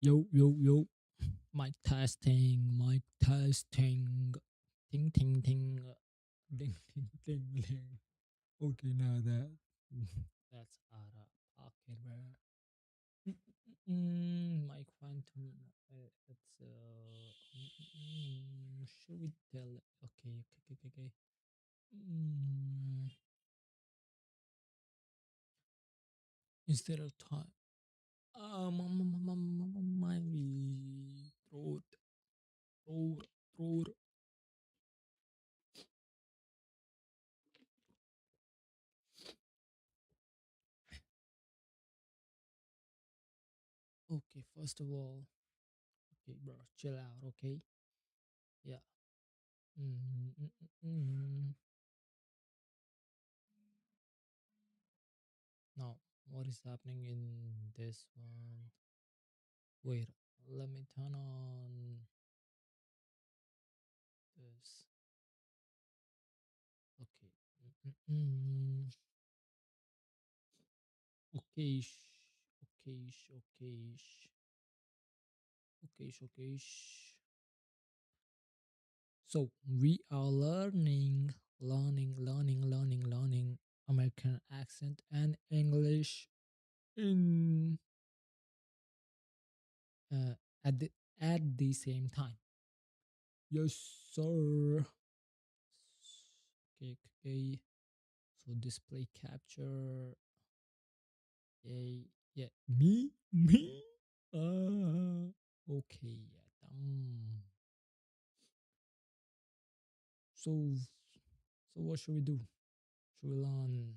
Yo, yo, yo. Mic testing, mic testing. Ting, ting, ting. Ding, ding, ding, ding. Okay, now that's out of pocket, bro. Mic phantom. Should we tell it? Okay, okay, okay, okay. Mm, instead of time. My throat, throat, throat. Okay, first of all, okay, bro, chill out, okay? Yeah. Mm, mm, mm, mm. Now, what is happening in this one? Wait, let me turn on this. Okay. Mm. Okay. Okay. Okay. Okay. Okay. So we are learning American accent and English in uh, at the at the same time. Yes, sir. Okay, okay. So display capture. Yay. Yeah. Me. Okay. Yeah. So, so what should we do? Should we learn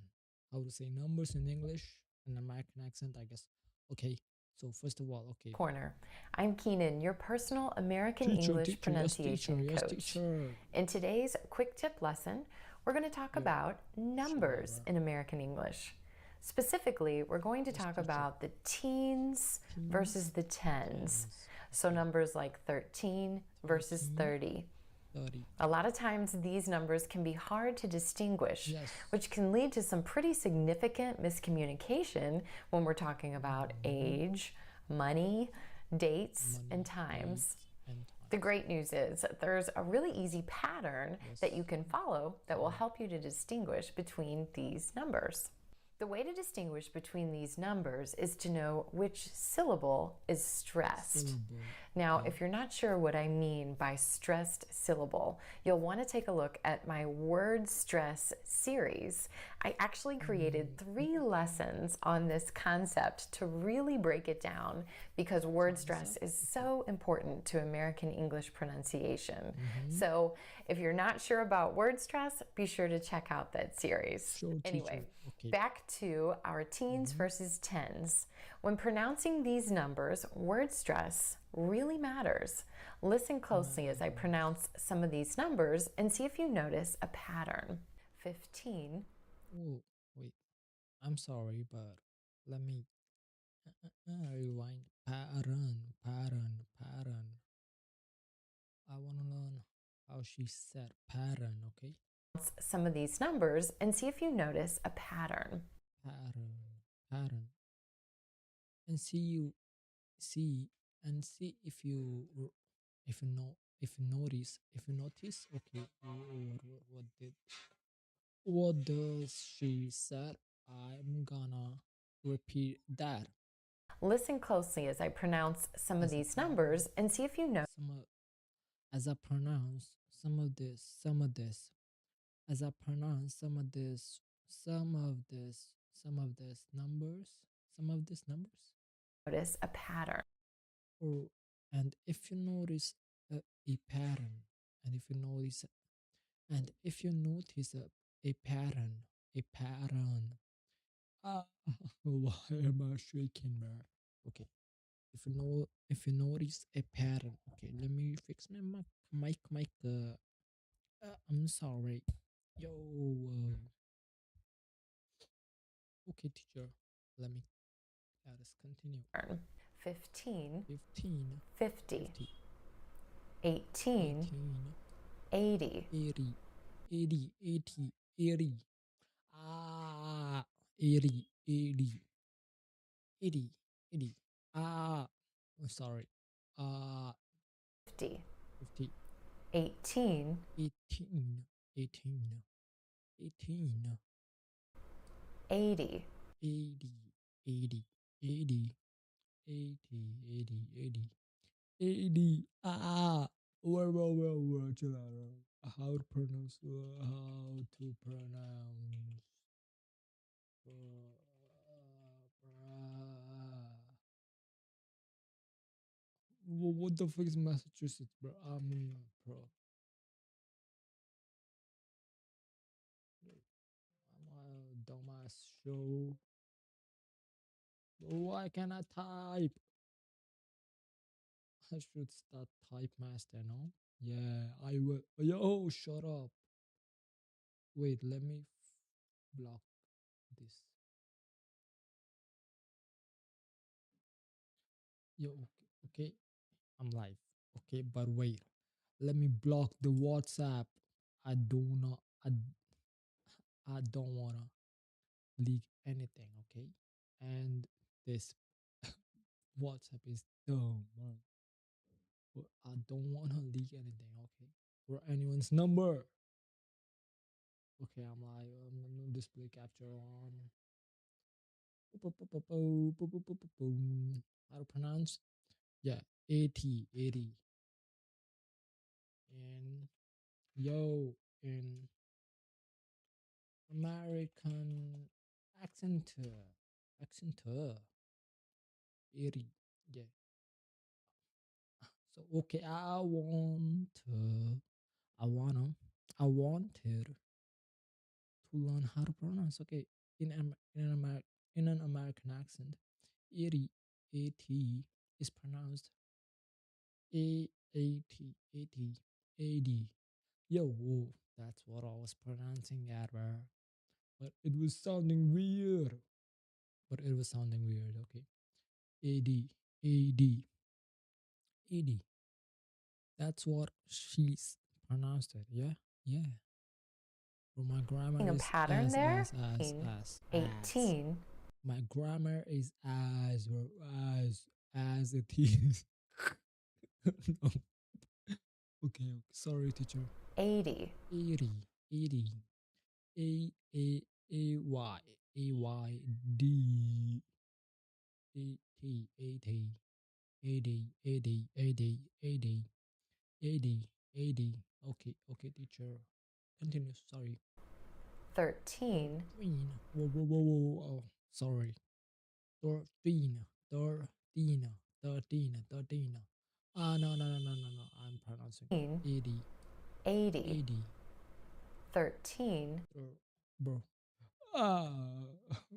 how to say numbers in English and American accent? I guess. Okay. So first of all, okay. Corner. I'm Keenan, your personal American Teacher, English teacher, yes, teacher, pronunciation yes, coach. teacher. In today's quick tip lesson, we're going to talk Yo, about chill out, numbers bro. in American English. Specifically, we're going to Yes, talk teacher. about the teens versus Teens, the tens. tens. So Okay. numbers like 13 versus 13, 30. 30. A lot of times these numbers can be hard to distinguish, Yes. which can lead to some pretty significant miscommunication when we're talking about Mhm. age, money, dates, and Money, times. dates, and The times. great news is that there's a really easy pattern that you Yes. can follow that will Pattern. help you to distinguish between these numbers. The way to distinguish between these numbers is to know which syllable is stressed. Syllable. Now, Okay. if you're not sure what I mean by stressed syllable, you'll want to take a look at my word stress series. I actually created 3 lessons on this concept to really break it down because word stress Concept. is Okay. so important to American English pronunciation. Mm-hmm. So, if you're not sure about word stress, be sure to check out that series. Show Anyway, teacher. Okay. back to our teens Mm-hmm. versus tens. When pronouncing these numbers, word stress really matters. Listen closely as I Matters. pronounce some of these numbers and see if you notice a pattern. 15, Oh, wait. I'm sorry, but let me rewind. Pattern. I want to learn how she said pattern, okay? some of these numbers and see if you notice a pattern. Pattern. And see, and see if if you know, if you notice, okay, what does she said? I'm gonna repeat that Listen closely as I pronounce some of as a these pronounce numbers and see if you know. some of, as I pronounce as I pronounce some of this numbers, some of these numbers. Notice a pattern. Or and if you notice a pattern, and if you notice a pattern, ah, why am I shaking, man? Okay, if you notice a pattern, okay, let me fix my mic. I'm sorry. Yo, okay, teacher. Let me let's continue. 15, 15, 50, 50, 18, 18, 80. 80, 80, 80, 80. Ah, 80, 80, 80, 80. Ah, Oh, sorry. Uh, 50, 50, 18, 18, 18, 18, 80, 80, 80, 80, 80, 80, 80, 80. Ah, where, chill out. How to pronounce, what the fuck is Massachusetts, bro? Bro. I'm a dumbass show. Why can't I type? I should start type master, no? Yeah, I will. Yo, shut up. Wait, let me block this. Yo, okay, I'm live. Okay, but wait, let me block the WhatsApp. I do not. I don't wanna leak anything. Okay, and this WhatsApp is dumb. Man. But I don't wanna leak anything. Okay, or anyone's number. Okay, I'm live. I'm gonna display capture on. How to pronounce? Yeah, 80, 80. And yo, in American accent, accent, 80. Yeah. So okay, I wanna, I wanted to learn how to pronounce. Okay, in an American accent, 80, 80 is pronounced A80, 80. Yo, whoa, that's what I was pronouncing at, bro. But it was sounding weird. But it was sounding weird, okay. AD, AD, AD. That's what she's pronounced it, yeah? Yeah. But my grammar a is pattern there. as. 18, My grammar is as, bro, as it is. No. Okay, sorry, teacher. 80, 80, 80, A Y D 80, 80, 80, 80, 80, 80, 80, 80. Okay, okay, teacher. Continue. Sorry. 13, Whoa. Oh, sorry. 13, 13, 13, 13. Ah, no. I'm pronouncing 80, 80, 80. 13, Bro. Ah,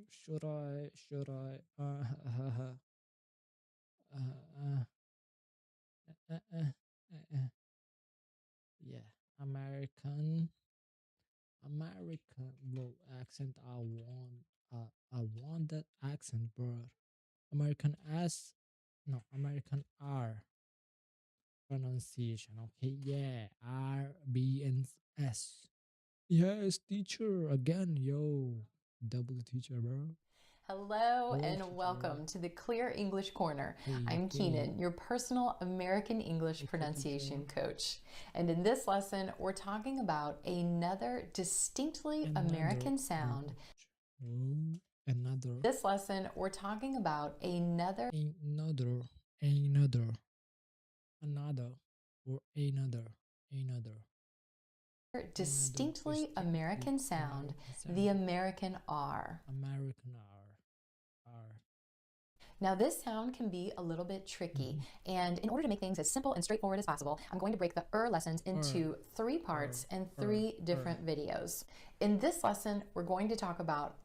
should I, uh, uh, uh, uh, yeah, American. American bro accent. I want that accent, bro. American S, no, American R pronunciation. Okay, yeah, R B and S. Yes, teacher again, yo, double teacher, bro. Hello Hello, and teacher. welcome to the Clear English Corner. Hey, I'm hey, Keenan, your personal American English okay, teacher. pronunciation coach. And in this lesson, we're talking about another distinctly Another American sound. another, This lesson, we're talking about another, another, another, or another. distinctly Distinctly American sound, American the sound. American R. American R. Now, this sound can be a little bit tricky, and in order to make things as simple and straightforward as possible, I'm going to break the lessons into 3 parts and 3 different videos. In this lesson, we're going to talk about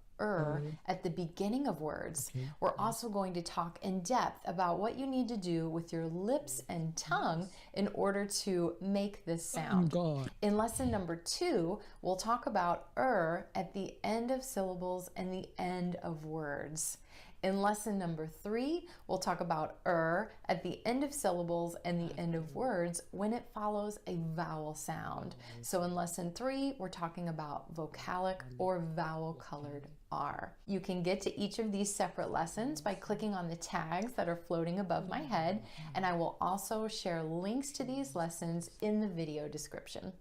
at the beginning of words. Okay, We're also going to talk in depth about what you need to do with your lips and tongue in order to make this sound. God. In lesson number 2, we'll talk about at the end of syllables and the end of words. In lesson number 3, we'll talk about at the end of syllables and the end of words when it follows a vowel sound. So in lesson 3, we're talking about vocalic or vowel colored R. You can get to each of these separate lessons by clicking on the tags that are floating above my head, and I will also share links to these lessons in the video description.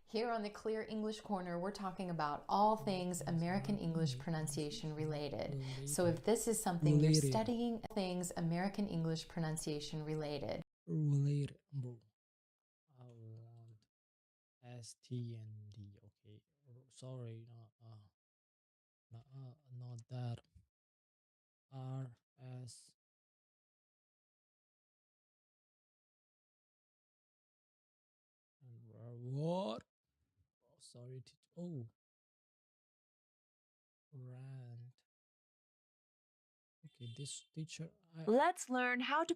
Here on the Clear English Corner, we're talking about all things American English pronunciation related. So if this is something you're studying, things American English pronunciation related. Related, bro. I want S, T, and D. Okay. Sorry, not that. R, S. And what? Oh, sorry, oh. Rand. Okay, this teacher. Let's learn how to.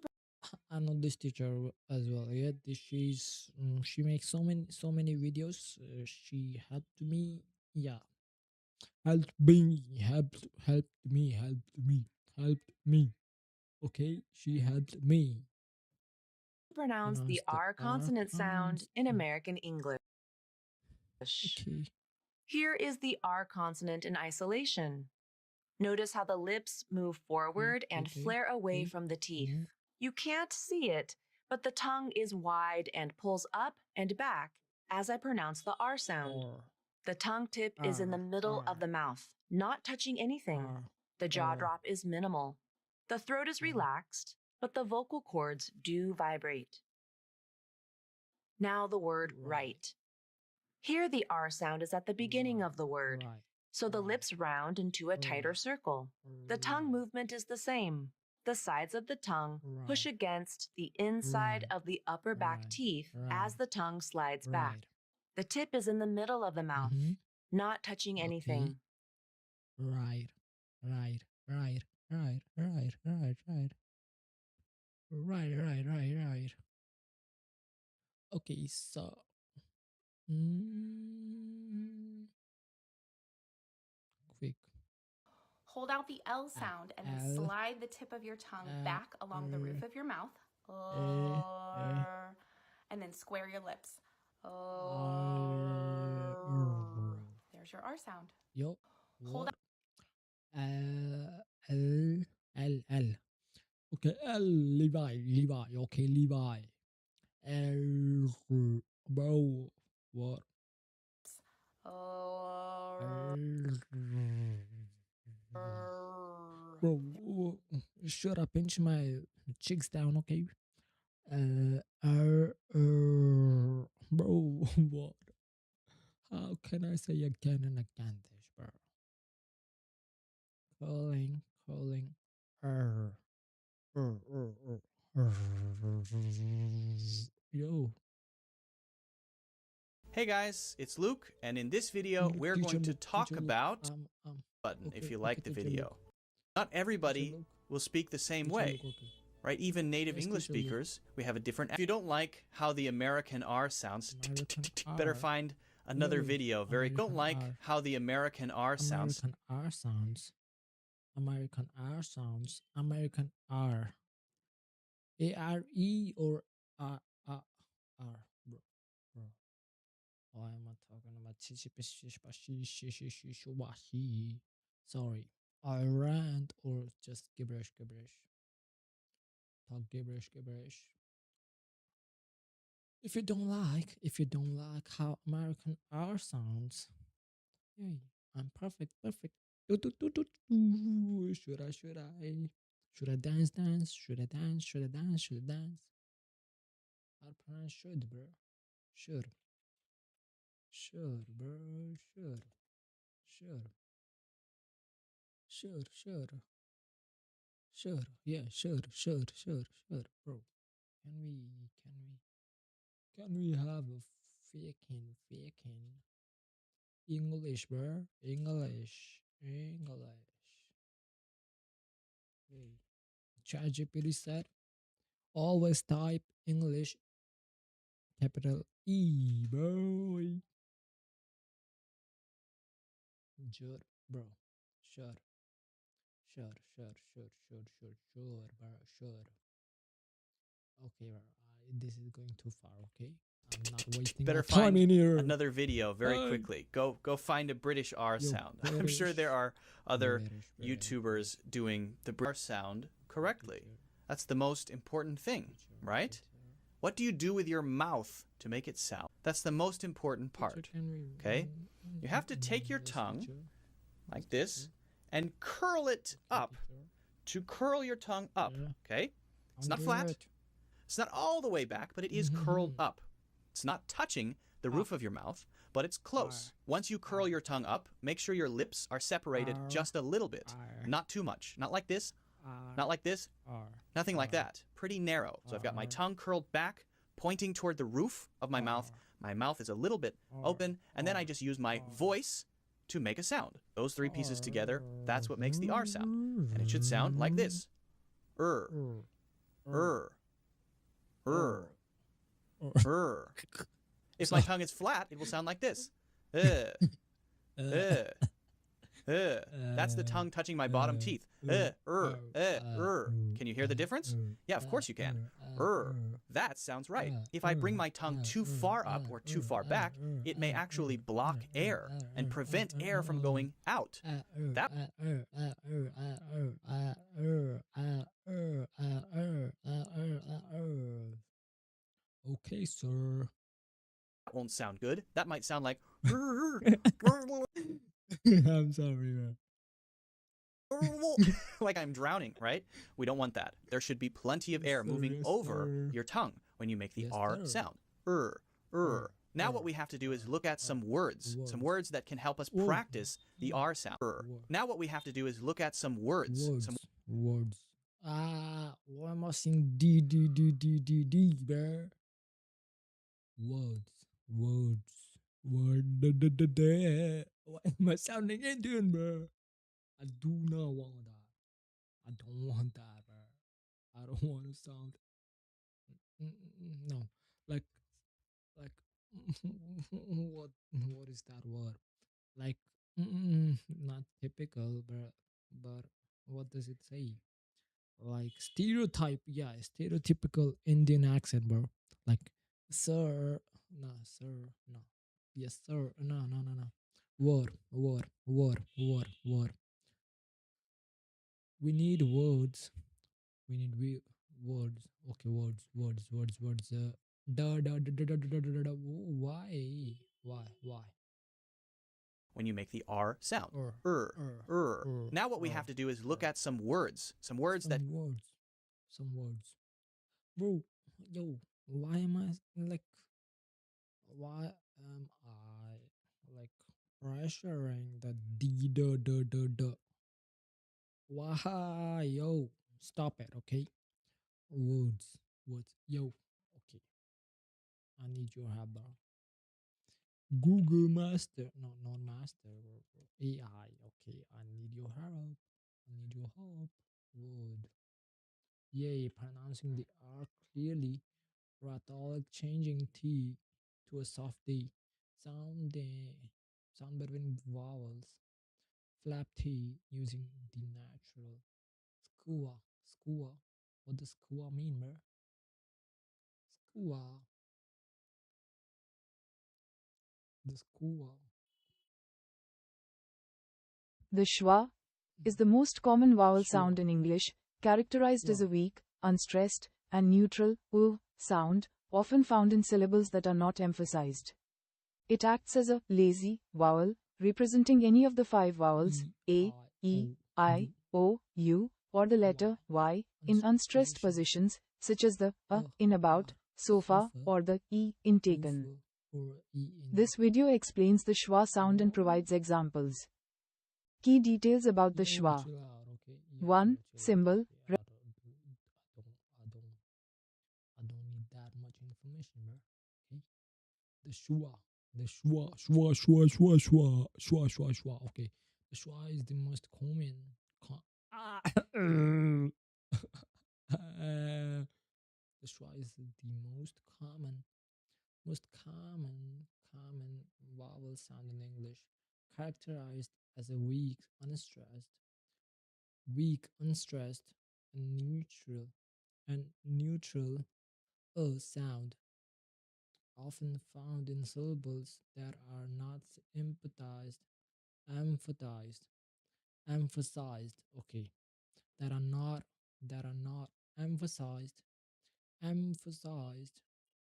I know this teacher as well. Yeah, she makes so many videos. She helped me. Yeah, helped me, helped me. Okay, she helped me pronounce the R consonant sound in American English. Okay. Here is the R consonant in isolation. Notice how the lips move forward and flare away from the teeth. You can't see it, but the tongue is wide and pulls up and back as I pronounce the R sound. The tongue tip is in the middle of the mouth, not touching anything. The jaw drop is minimal. The throat is relaxed, but the vocal cords do vibrate. Now the word right. Here the R sound is at the beginning of the word, so the lips round into a tighter circle. The tongue movement is the same. The sides of the tongue push against the inside of the upper back teeth as the tongue slides back. The tip is in the middle of the mouth, not touching anything. Right. Okay, so quick. Hold out the L sound and then slide the tip of your tongue back along the roof of your mouth. And then square your lips. There's your R sound. Yo. Hold out. L. Okay, Levi. Okay, Levi. Bro. What? Bro, should I pinch my cheeks down, okay? Bro, what? How can I say again and again this, bro? Calling. Yo. Hey guys, it's Luke, and in this video, we're going to talk about button if you like the video. Not everybody will speak the same way, right? Even native English speakers, we have a different. If you don't like how the American R sounds, better find another video. Don't like how the American R sounds. American R. A-R-E or R, bro. Why am I talking about sorry. Iran or just gibberish. Talk gibberish. If you don't like how American R sounds, hey, I'm perfect. Should I dance? Should I dance? How to pronounce should, bro? Should, bro. Should. Yeah, should, bro. Can we have a faking English, bro? English. Hey, ChatGPT said, always type English capital E, boy. Should, bro. Sure. Sure, sure, sure, sure, sure, sure, bro, sure. Okay, bro. This is going too far, okay? I'm not wasting Better my time find in here. another video very quickly. Go find a British R Yo, sound. I'm sure there are other YouTubers doing the R sound correctly. That's the most important thing, right? What do you do with your mouth to make it sound? That's the most important part, okay? You have to take your tongue like this and curl it up to curl your tongue up, okay? It's not flat. It's not all the way back, but it is curled up. It's not touching the roof of your mouth, but it's close. Once you curl your tongue up, make sure your lips are separated just a little bit. Not too much. Not like this. Not like this. Nothing like that. Pretty narrow. So I've got my tongue curled back, pointing toward the roof of my mouth. My mouth is a little bit open, and then I just use my voice to make a sound. Those three pieces together, that's what makes the R sound. And it should sound like this. Er. Er. Er. Er. If my tongue is flat, it will sound like this. That's the tongue touching my bottom teeth. Can you hear the difference? Yeah, of course you can. That sounds right. If I bring my tongue too far up or too far back, it may actually block air and prevent air from going out. That Okay, sir. won't sound good. That might sound like I'm sorry, man. like I'm drowning, right? We don't want that. There should be plenty of air moving over your tongue when you make the R sound. Now what we have to do is look at some words that can help us practice the R sound. Now what we have to do is look at some words. Words. Why am I saying D, bro? Words. Word. Why am I sounding Indian, bro? I do not want that. I don't want that, bro. I don't want to sound. No, like, what is that word? Like, not typical, but what does it say? Like stereotype, yeah, stereotypical Indian accent, bro. Like, sir, no, yes, sir, no. Word. We need words. We need words. Okay, words. Why? When you make the R sound. Now what we have to do is look at some words. Some words. Bro, yo, why am I like pressuring the D. Why, yo, stop it, okay? Words. Yo, okay. I need your help, bro. Google Master, no, not Master, AI. Okay, I need your help. Word. Yay, pronouncing the R clearly. Rhetoric changing T to a soft D. Sound between vowels. Flap T using the natural. Skua. What does skua mean, bro? Skua. The skua. The schwa is the most common vowel sound in English, characterized as a weak, unstressed, and neutral u sound, often found in syllables that are not emphasized. It acts as a lazy vowel, representing any of the 5 vowels a, e, I, o, u, or the letter y in unstressed positions, such as the a in about, sofa, or the e in taken. This video explains the schwa sound and provides examples. Key details about the schwa. 1. Symbol. I don't need that much information, bro. Okay. The schwa. Okay. The schwa is the most common. The schwa is the most common vowel sound in English, characterized as a unstressed, and neutral sound, often found in syllables that are not emphasized, okay, that are not emphasized.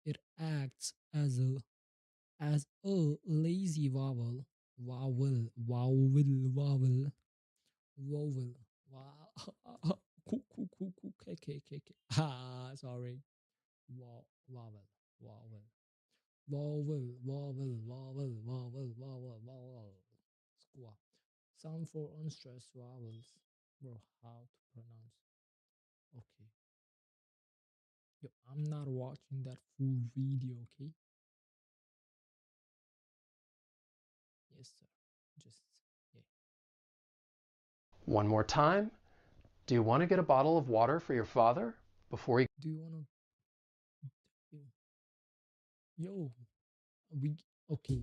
It acts as a lazy vowel, vowel, wow. Sorry. Vowel, vowel, vowel. Squat. Sound for unstressed vowels. Bro, how to pronounce? Okay. Yo, I'm not watching that full video, okay? Yes, sir. Just, yeah. One more time. Do you want to get a bottle of water for your father before he... Do you wanna? Yo, okay.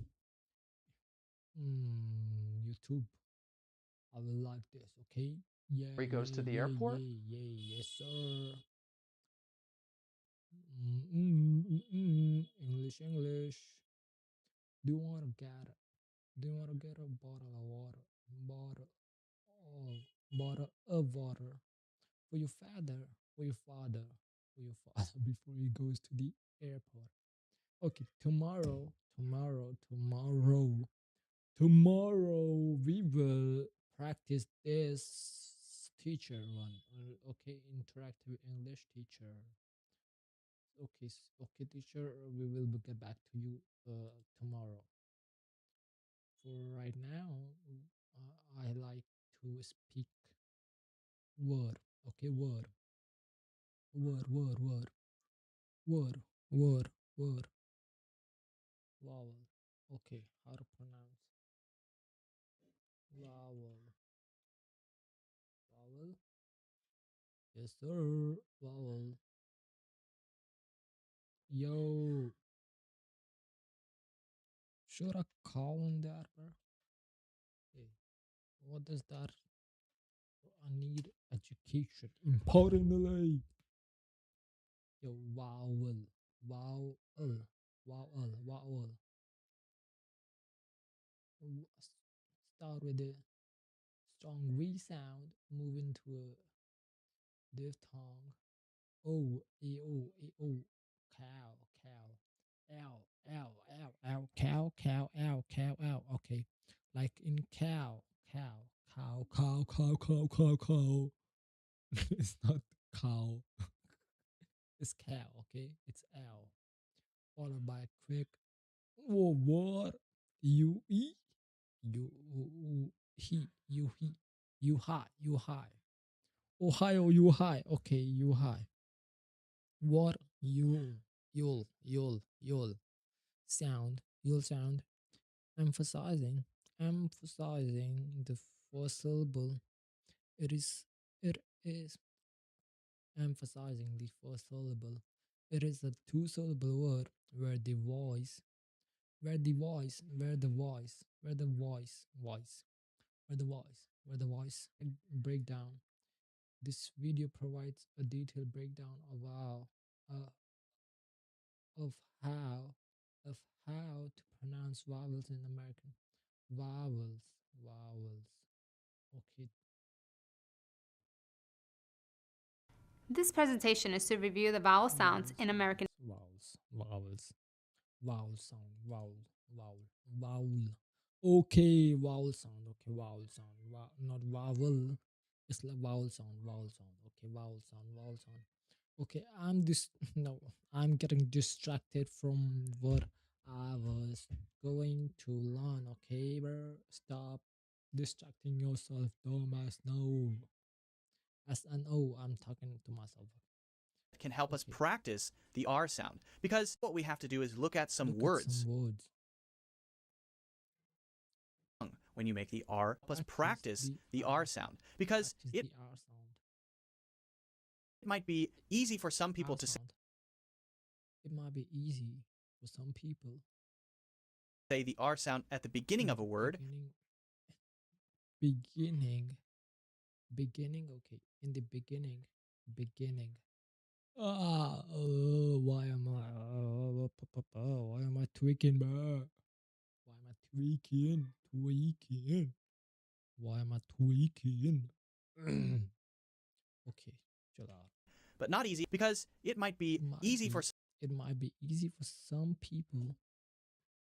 YouTube. I will like this, okay? Yeah, He goes to the airport? yes, sir. English. Do you wanna get a bottle of water? Bottle of water for your father, for your father, for your father before he goes to the airport. Okay, tomorrow we will practice this teacher one. Okay, interactive English teacher. Okay, okay, teacher. We will get back to you tomorrow. For right now, I like to speak word. Okay, word, word, word, word, word, word, word, vowel. Okay, how to pronounce vowel, vowel. Yes, sir. Vowel. Yo, should I call on that, bro? Hey, what does that? I need education. Importantly. Yo, vowel, vowel, vowel. Start with a strong V sound, move into a diphthong. O, E, O, E, O. Cow, cow. Cow. Okay. Like in cow. Cow. It's not cow. It's cow, okay? It's L. Followed by quick. Oh, what? You eat? You high. Ohio, you high. Okay, you high. What? You'll. Sound. You'll sound. Emphasizing the first syllable. It is emphasizing the first syllable. It is a two syllable word where the voice where the voice breakdown. This video provides a detailed breakdown uh, of how of how to pronounce vowels in American. Vowels. Okay. This presentation is to review the vowel sounds in American. Vowel sound. Vowel. Okay, vowel sound. Okay, vowel sound. Not vowel. It's like vowel sound. Okay, vowel sound. Okay, no, I'm getting distracted from what I was going to learn. Okay, bro, stop distracting yourself, dumbass. No, S-N-O. I'm talking to myself. Can help us practice the R sound, because what we have to do is look at some words. When you make the R, help us practice the R sound, because it might be easy for some people to say. It might be easy for some people Say the R sound at the beginning of a word, beginning. Beginning, okay. In the beginning. Beginning. Why am I? Why am I tweaking, bro? Why am I tweaking? Tweaking. Why am I tweaking? Okay, chill out. But not easy because it might be easy for It might be easy for some people.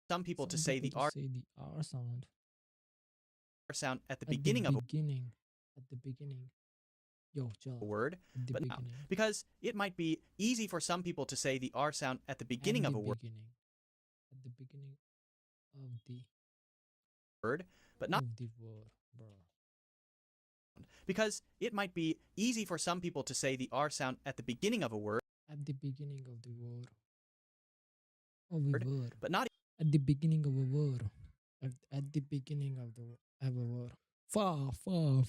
some people to say the R sound at the beginning of At the beginning. Yo, chill. a word, At the but not, beginning. because it might be easy for some people to say the R sound at the beginning of a word. At the beginning of the But not of the word, bro. because it might be easy for some people to say the R sound at the beginning of a word. At the beginning of the word. Of a word. But not At the beginning of a word. At the beginning of a word. Fire. Fire.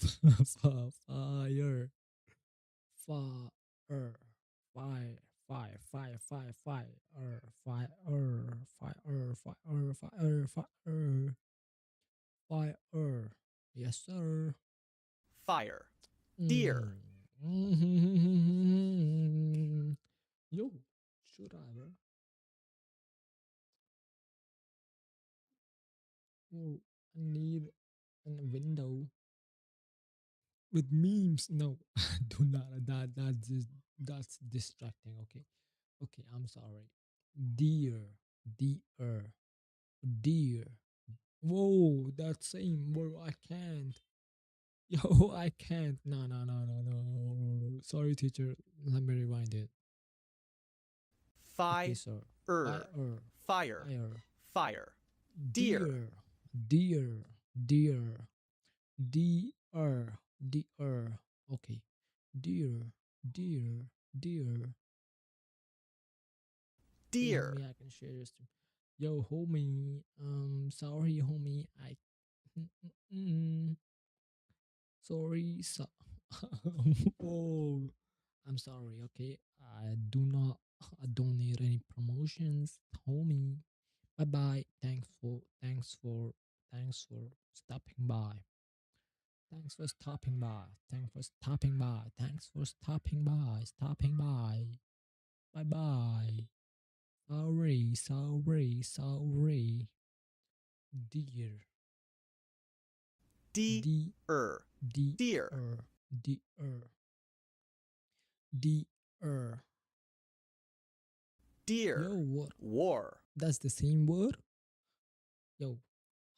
Fire. Fire. Yes, sir. Fire. Deer. Yo, should I, bro? Yo, I need a window with memes. No, do not. That's distracting. Okay, I'm sorry. Deer. Whoa, that same word. I can't. Yo, I can't. No. Sorry, teacher. Let me rewind it. Fire. Okay, sir. Fire. Fire. Deer. Okay. Deer. Deer. I can share this. Yo, homie. Sorry, homie. Sorry. Oh, I'm sorry. Okay, I don't need any promotions, homie. Bye bye. Thanks for stopping by. Thanks for stopping by. Bye bye. Sorry. Dear. Deer. Deer. Yo, what? War. That's the same word? Yo,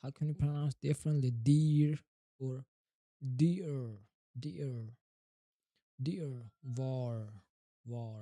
how can you pronounce differently? Deer or deer? War. War.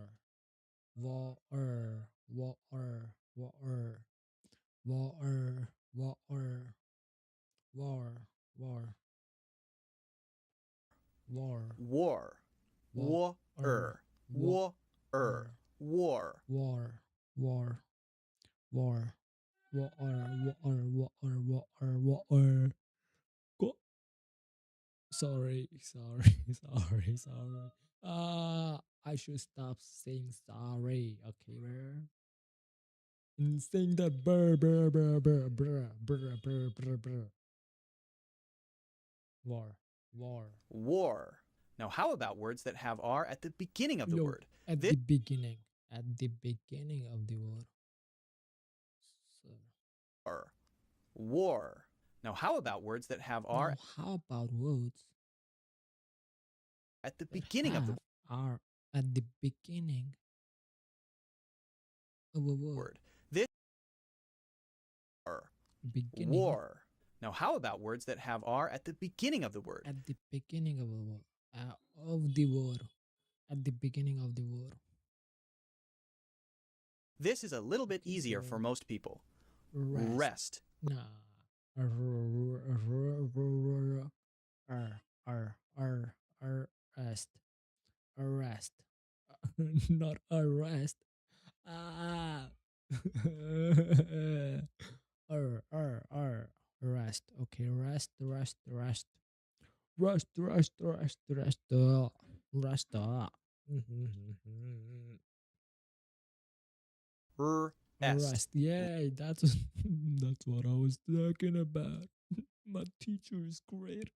Sorry. I should stop saying sorry, okay, bro? And saying that brr. War. Now, how about words that have R at the beginning of the word? At the beginning of the word. War. Now, how about words that have R How about words at the beginning of the R at the beginning of a word? This beginning. War. Now, how about words that have R at the beginning of the word? At the beginning of a word. Of the word. At the beginning of the word. This is a little bit easier for most people. Rest. Nah. Arrest. Not arrest. Rest. Okay, rest. Rest. Rest. Yay, that's what I was talking about. My teacher is great.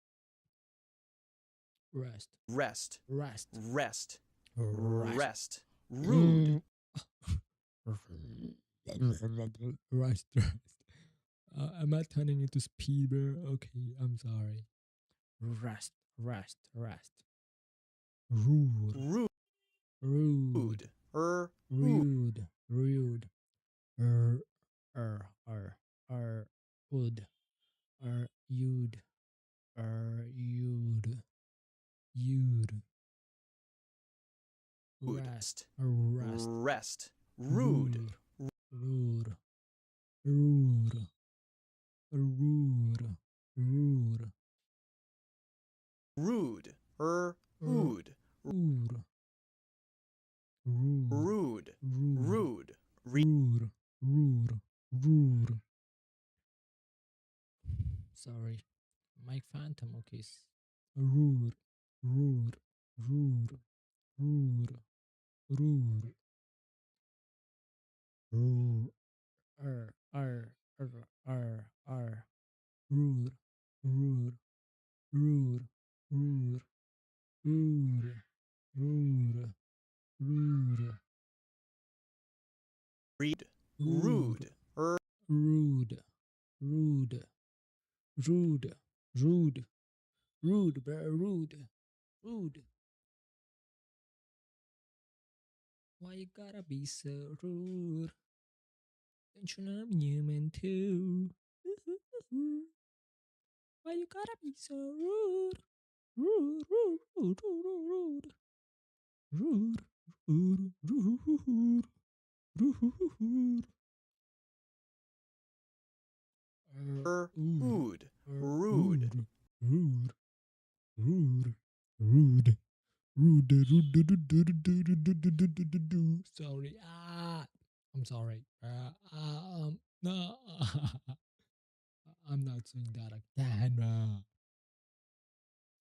Rest. Rest. Rest. Rest. Rest. Rest. Rude. Rest. Am I turning into speed bear? Okay, I'm sorry. Rest. Rest. Rest. Rude. Rude. Rude. Rude. Rude. Wood. You'd. You'd. Rest. Rest. Rest. Rude. Rude. Rude. Rude. Rude. Rude. Rude. Rude. Rude. Rude. Rude. Rude. Sorry. Mike Phantom, okay. Rude. Rude. Rude. Rude. Rude. Rude. Rude. Rude. Rude. Rude. Rude. Rude. Rude. Read. Rude. Rude. Rude. Rude. Rude. Rude, bro. Rude. Rude. Why you gotta be so rude? Don't you know I'm human too? Why you gotta be so rude? Rude, rude, rude, rude, rude, rude, rude, rude, Rude. Rude. Rude. Rude. Rude. Rude. Sorry. I'm sorry. No. I'm not saying that again.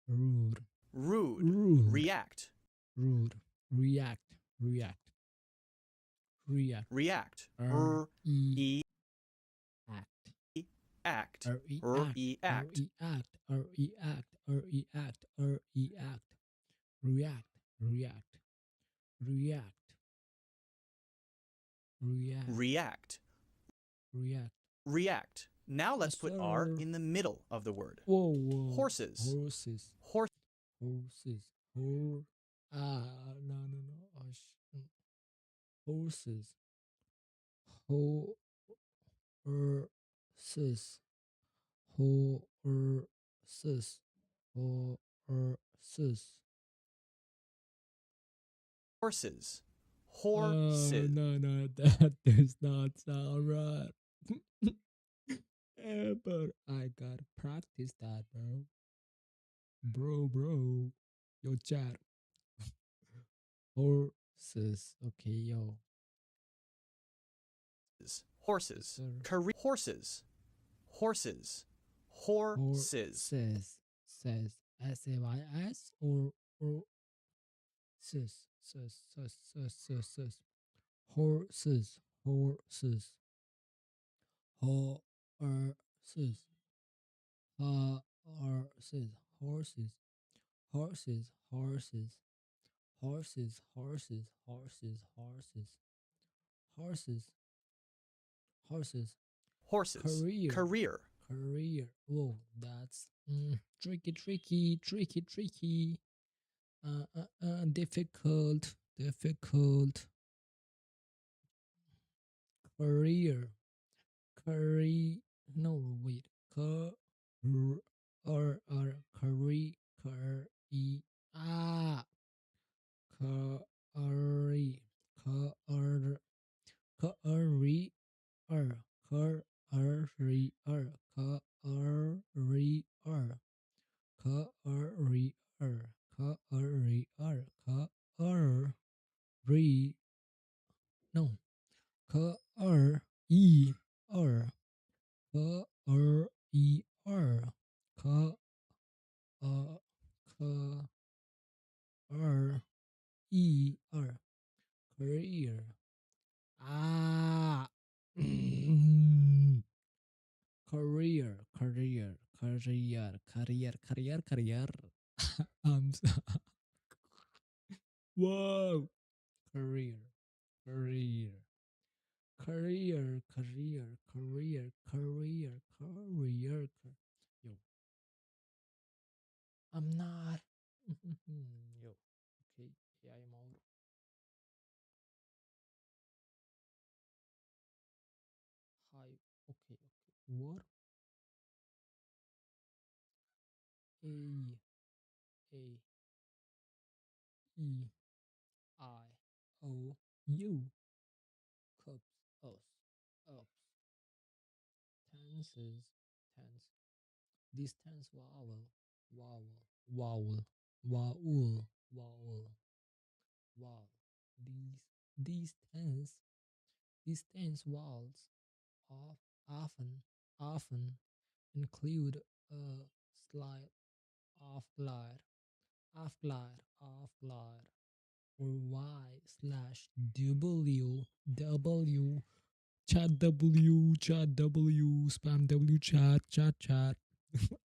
Rude. Rude. Rude. React. Rude. React. React. React. React. E. Act. Act. React. Act. React. React. React. React. React. React. React. React. React. React. Now let's Yes, put R sir. in the middle of the word. Whoa. Horses. Horses. Horse. Horses. No. Horses. Horses. Horses. Horses. Horses. Horses. No, that does not sound right. Yeah, but I gotta practice that, bro. Bro. Yo, chat. Horses. Okay, yo. Horses. Yes, sir. Career. Horses. Horses. Horses. Says. S-A-Y-S or says. Horses. Horses. Horses. Horses. Horses. Horses. Horses. Horses. Horses. Horses. Horses. Horses. Horses. Horses. Career. Career. Career. Whoa, that's tricky. Difficult. Career. No, wait. Career. Career. No. Career. Career. career. I'm so Whoa. Career, career, career. Yo, I'm not. Yo, okay, AI mode. Hi, okay. What? A, A, E, I, O, U. Cups, us, ups. Tenses, tense. This tense vowel, vowel, vowel, vowel, vowel. These tense, these tense vowels of often include a slide off glide, or y slash w chat w spam w chat.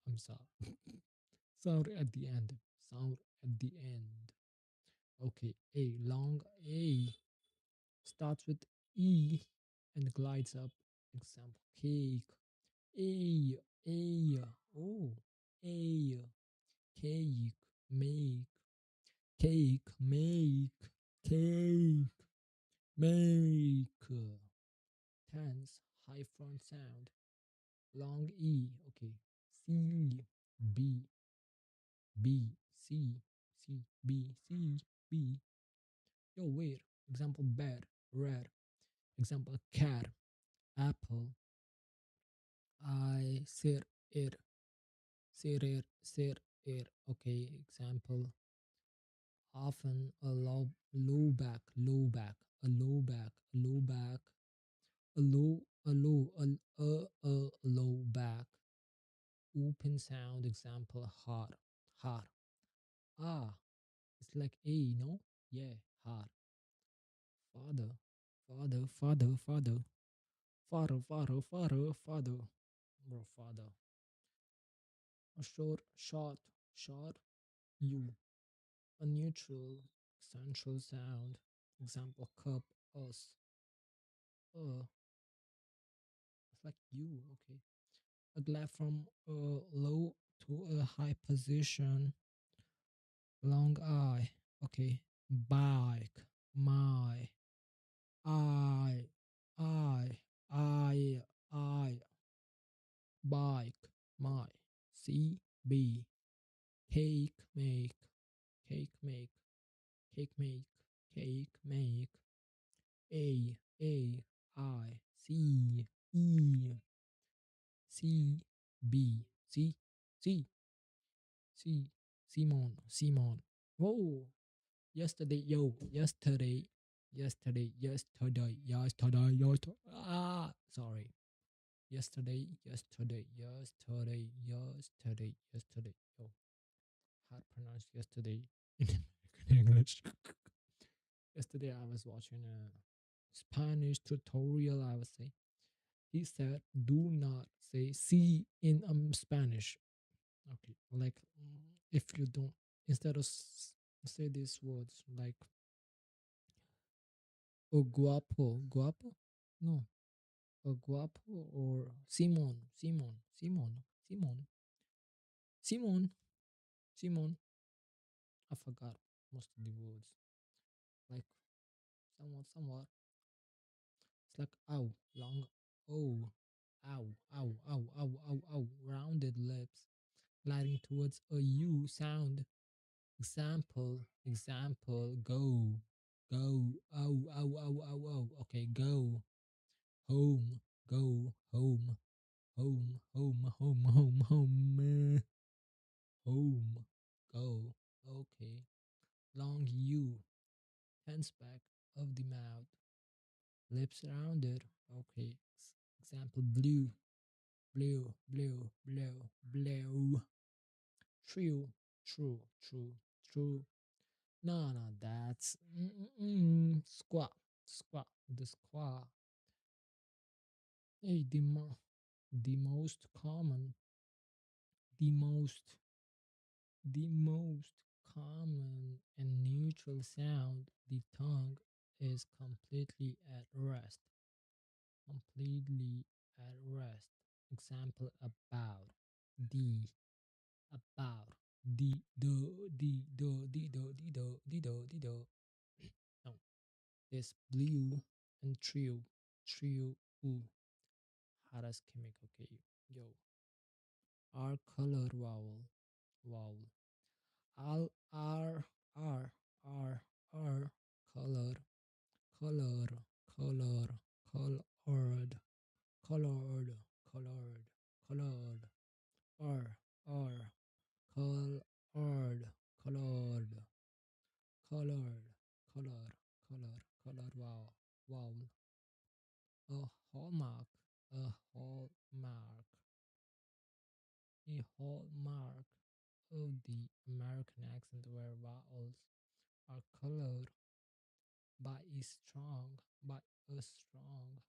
I'm sorry. Sound at the end. Sound at the end. Okay, a long A starts with E and glides up. Example: cake. A. Oh, a cake. Make cake. Cake. Make. Tense high front sound. Long E. Okay. C. B. B. C. C. B. C. B. Yo, wait. Example: bed. Red. Example: cat. Apple. I sit it. Sit it. Okay. Example: often a low back. A low back. A low back. Open sound. Example: hot. Ah, it's like A, no? Yeah, hot. Father, father. Bro, father. A short, you. A neutral, central sound. Example: cup, us. It's like you, okay. A glide from a low to a high position. Long I, okay. Bike, my, I, I, I. Bike, my. C, B. Cake, make, cake, make, cake, make, cake, make. A, I, C, E, C, B, C, Simon. Whoa, yesterday, yo, yesterday. Sorry. Yesterday. Yo, hard pronounce yesterday in American English. Yesterday I was watching a Spanish tutorial, I would say. He said, do not say see in Spanish. Okay, like if you don't, instead of say these words like o guapo, no, o guapo or Simon. I forgot most of the words. Like somewhat. It's like ow, long oh, ow, rounded lips, gliding towards a U sound. Example, go, ow. Okay, go, home, go, home, home, go. Okay, long U, tense back of the mouth, lips rounded. Okay, example: blue. True, true. No, that's squat. The squat. Hey, the most common the most the most common and neutral sound, the tongue is completely at rest. Completely at rest. Example about the about the. No, this blue and trio ooh. Haras chemic. Okay, yo. R color vowel. Al R color color colored colored colored R colored colored color vowel a hallmark a hallmark a hallmark of the American accent where vowels are colored by a strong by a strong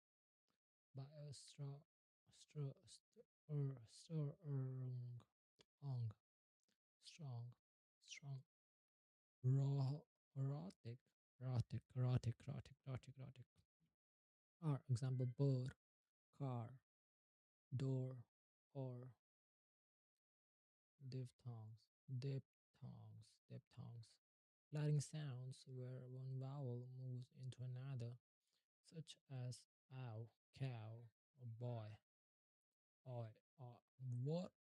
strong strong raw erotic are example bird car door or diphthongs sliding sounds where one vowel moves into another such as ow cow or boy oi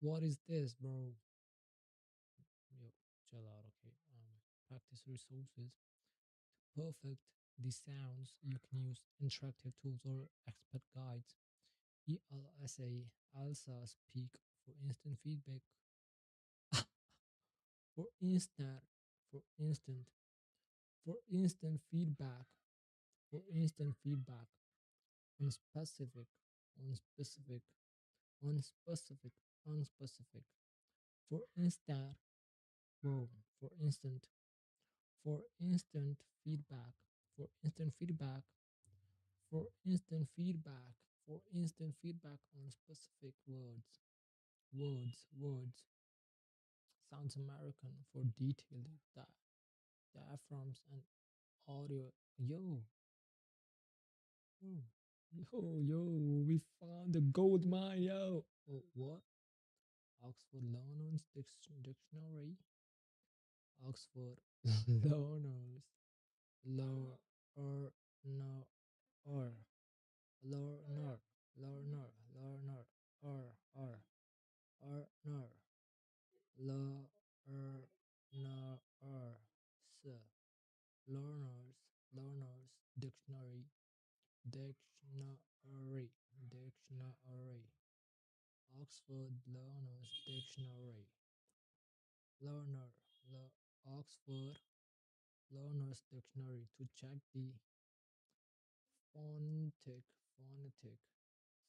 what is this bro yo chill out okay practice resources to perfect the sounds you can use interactive tools or expert guides ELSA speak for instant feedback for instant for instant for instant feedback for instant feedback on specific on specific on specific unspecific for instant bro for instant feedback for instant feedback for instant feedback for instant feedback on specific words sounds American for detailed diaphragms and audio yo yo we found the gold mine yo oh, what Oxford Learners Dictionary Oxford Learners learner or learner learner or learner learners dictionary Oxford Learners Dictionary learner Oxford Learners Dictionary to check the phonetic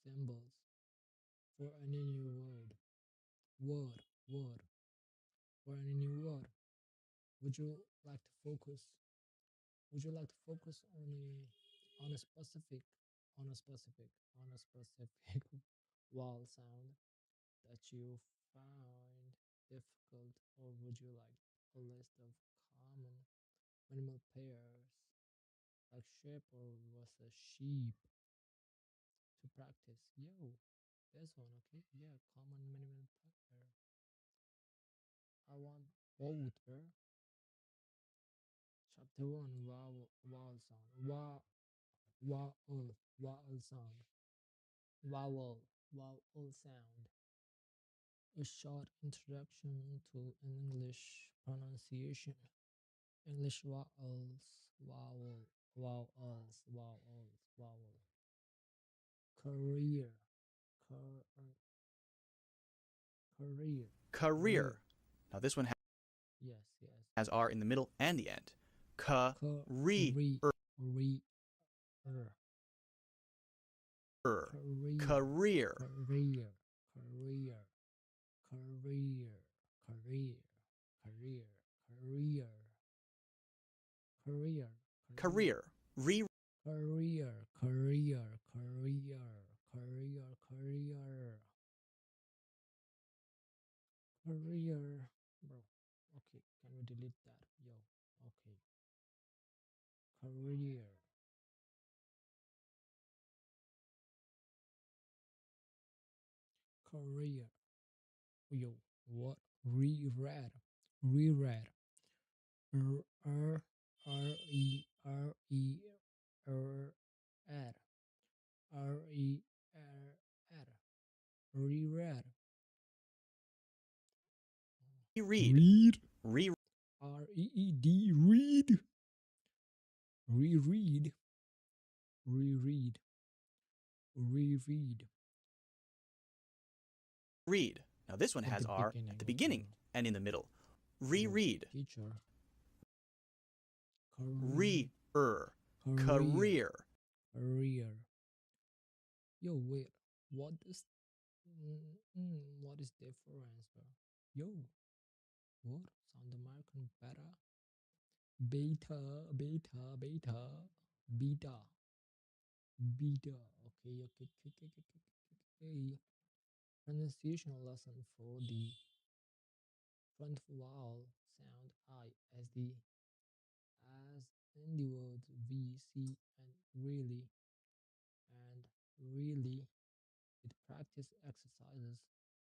symbols for any new word for any new word would you like to focus would you like to focus on a specific on a specific on a specific vowel sound that you find difficult or would you like a list of common minimal pairs like sheep or versus sheep to practice yo this one okay yeah common minimal pair I want both bro chapter 1 vowel sound vowel sound vowel sound a short introduction to English pronunciation English vowel career career Career. Now this one yes has R in the middle and the end. Career. Career. Career. Career Career, bro. Okay, can we delete that? Yo, okay. Career. Career. Yo, what? Reread. Reread. R R R E R E R Ad. R E R Ad. Reread. Reread. Read. Re REED. Read. Reread. Reread. Reread. read. Now this one At has the R beginning, at the okay. beginning and in the middle. Yo, Reread. Teacher. Re-er. Career. Career. Career. Yo, wait. What is what is difference, bro? Yo, what? Sound American better? Beta, beta, beta, beta, beta. Okay, okay, okay, okay, okay, okay, okay. Pronunciation lesson for the front vowel sound I as in the words we see and really with practice exercises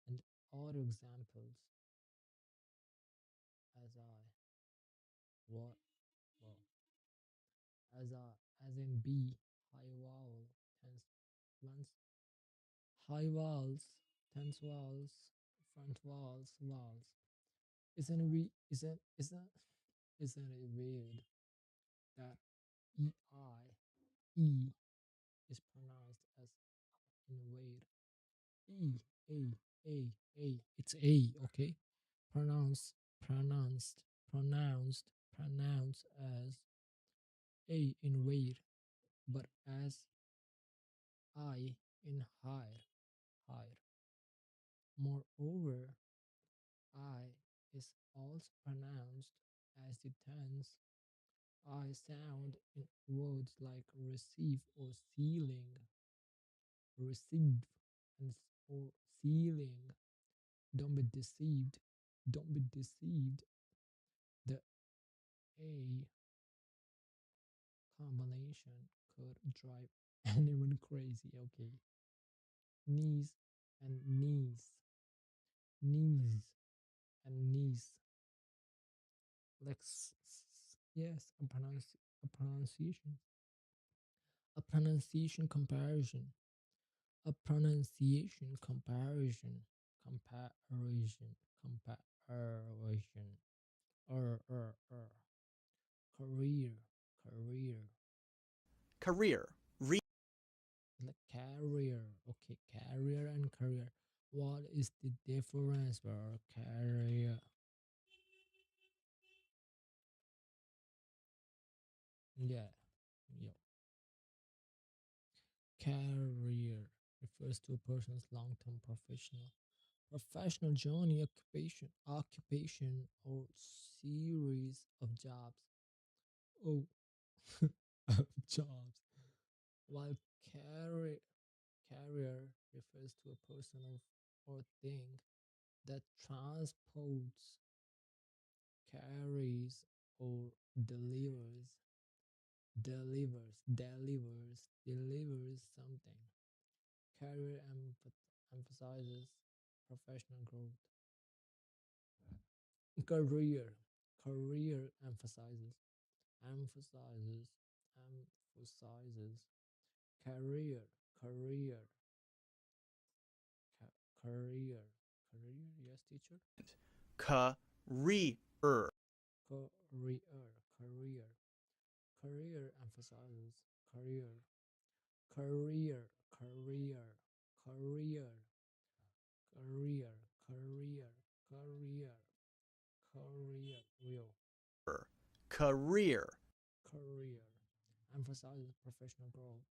and other examples as what well as in B high vowel tense once high vowels tense vowels front vowels isn't it weird that E is pronounced as in weird E A A it's A, okay, pronounced as A in weird, but as I in higher. Moreover, I is also pronounced as the tense I sound in words like receive or ceiling, receive and or ceiling. Don't be deceived. Don't be deceived. The A combination could drive anyone crazy. Okay. Knees and knees. Knees and knees. Like yes, a pronunciation. A pronunciation comparison. A pronunciation comparison. Comparison. Comparison. Career. Career. Career. Like carrier. Okay, carrier and career. What is the difference for carrier? Yeah. Yeah. Career refers to a person's long-term professional journey, occupation, or series of jobs. Oh, of jobs. While carrier refers to a person or thing that transports, carries, or delivers something. Career emphasizes professional growth. Career emphasizes emphasizes career career career career. Yes, teacher. Career. Career career emphasizes career career career career career career career career real Career. career emphasizes professional growth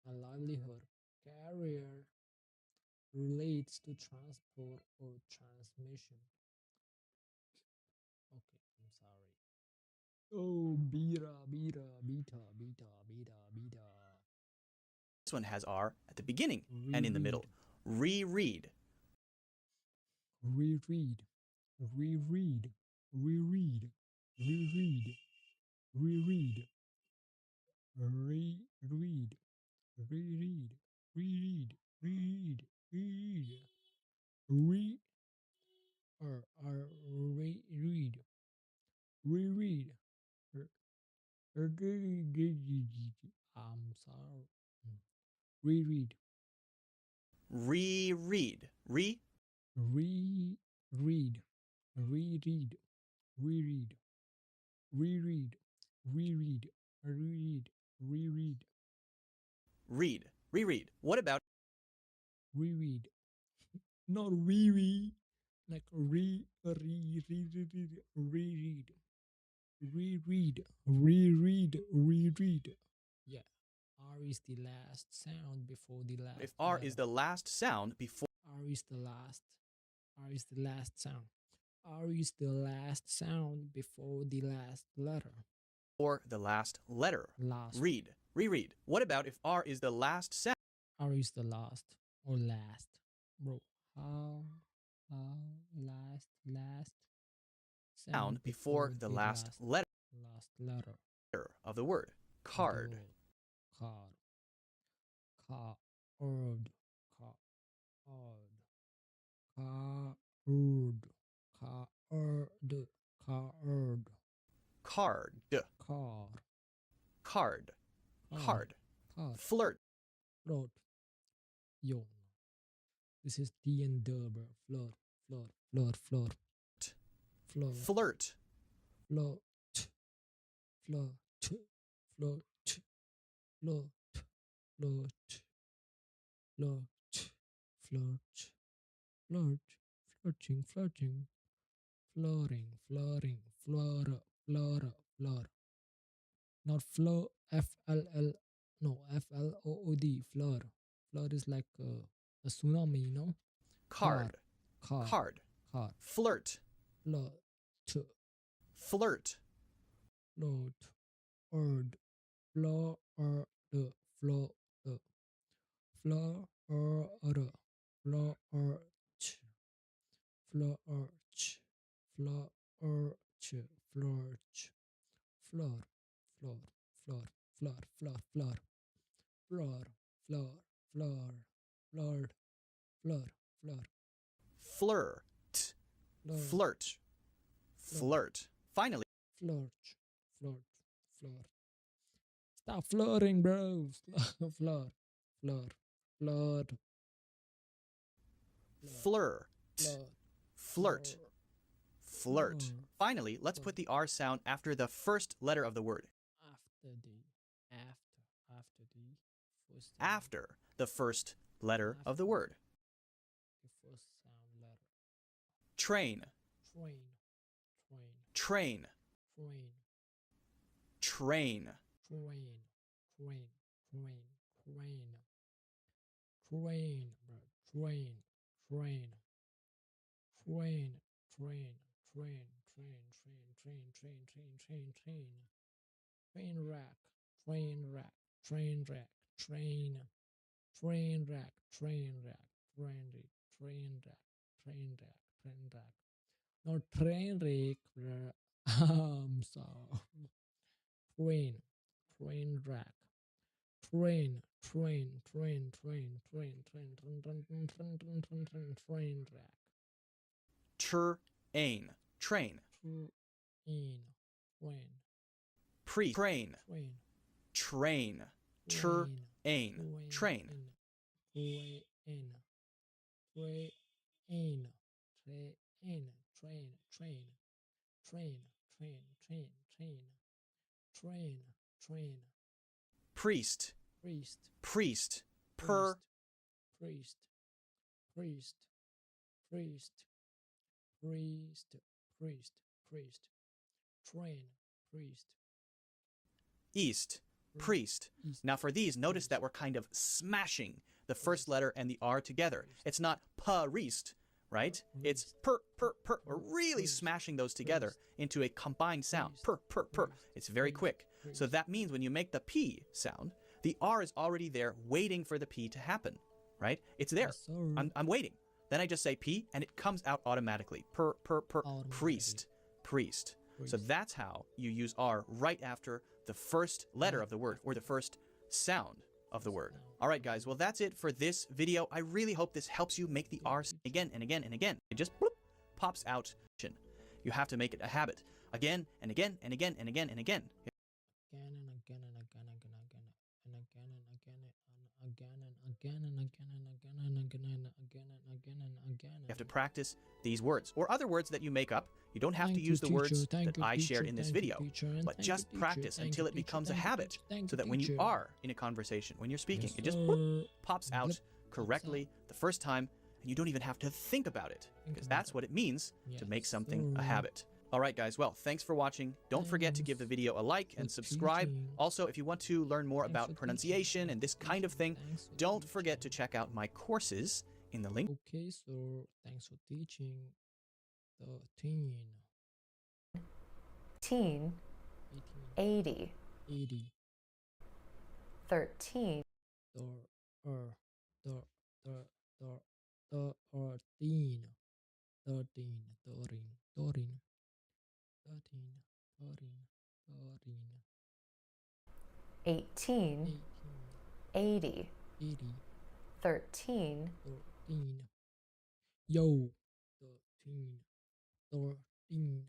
and livelihood. Career relates to transport or transmission. Okay, I'm sorry. Oh, beta. This one has R at the beginning and in the middle. Reread. reread, reread, reread, reread, reread, reread, reread, reread, reread, reread, re reread, reread. I'm sorry. Reread. Reread. Reread. Reread. Reread. Reread. Reread. Reread. Reread. Reread. Read. Reread. What about Reread? Not reread. Like reread. Reread. Reread. Reread. Reread. Yeah. R is the last sound before the last. if R letter. is the last sound before R is the last. R is the last sound. R is the last sound before the last letter. the last letter? Last. Read. Reread. What about if R is the last sound? R is the last or last. Bro, how last Sound before the last letter last letter of the word. Card. Card. Card. Card. Card. Card. Card. Card. Card. Card. Card. Card. Flirt. Float. Yo. This is D and D, bro. Float. Float. Float. Float. Float. Flirt. Float. Float. Float. Float. Float. Float. Float. Float. Flirting. Flirting. Flooring. Flooring. Floor. Floor. Floor. Not flow. FLL. No. FLOOD. Floor. Floor is like a tsunami, you know? Card. Card. Card. Card. Flirt. Float. Flirt. Float. Ord. Floor. Floor. Floor. Floor. Floor. Floor. Floor. Floor. Floor. Floor. Floor. Floor. Floor. Floor. Floor. Floor. Floor. Floor. Floor. Flirt. Flirt. Flirt. Finally. Flirt. Flirt. Flirt. Stop flirting, bro. Flirt. Flirt. Flirt. Flirt. Flirt. Flirt. Finally, let's put the R sound after the first letter of the word. After the first letter of the word. The first sound letter. Train. Train. Train. Train. Train. Train. Train. Train. Train. Train. Train. Train. Train. Train. Train. Train. Train rack. Train rack. Train rack. Train. Train rack. Train rack. Train rack. Train rack. Train rack. Train rack. No train wreck. I'm sorry. Train. Train rack. Train. Train. Train. Train. Train. Train rack. Train. Train. Train. Train. Pre. Train. Train. Train. Train. Train. Train. Train. Train. Train. Train. Train. Train. Train. Train. Train. Train. Train. Priest. Priest. Priest. Per. Priest. Priest. Priest. Priest. Priest. Priest. Train. Priest. East. Priest. Now for these, notice that we're kind of smashing the first letter and the R together. It's not priest, right? It's per. We're really smashing those together into a combined sound. Per. It's very quick. So that means when you make the P sound, the R is already there waiting for the P to happen, right? It's there. I'm waiting. Then I just say P, and it comes out automatically. Priest. Priest. So that's how you use R right after the first letter of the word, or the first sound of the word. All right, guys. Well, that's it for this video. I really hope this helps you make the R again and again and again. It just bloop, pops out. You have to make it a habit. Again and again and again and again and again. You have to practice these words or other words that you make up. You don't have to use the words that I shared in this video, but just practice until it becomes a habit, so that when you are in a conversation, when you're speaking, it just whoop, pops out correctly the first time, and you don't even have to think about it, because that's what it means to make something a habit. All right, guys. Well, thanks for watching. Don't forget to give the video a like and subscribe. Also, if you want to learn more about pronunciation and this kind of thing, don't forget to check out my courses in the link. Okay, so thanks for teaching. 13. Teen. 80. 80. 13. 18. 80. 13. Yo. 13.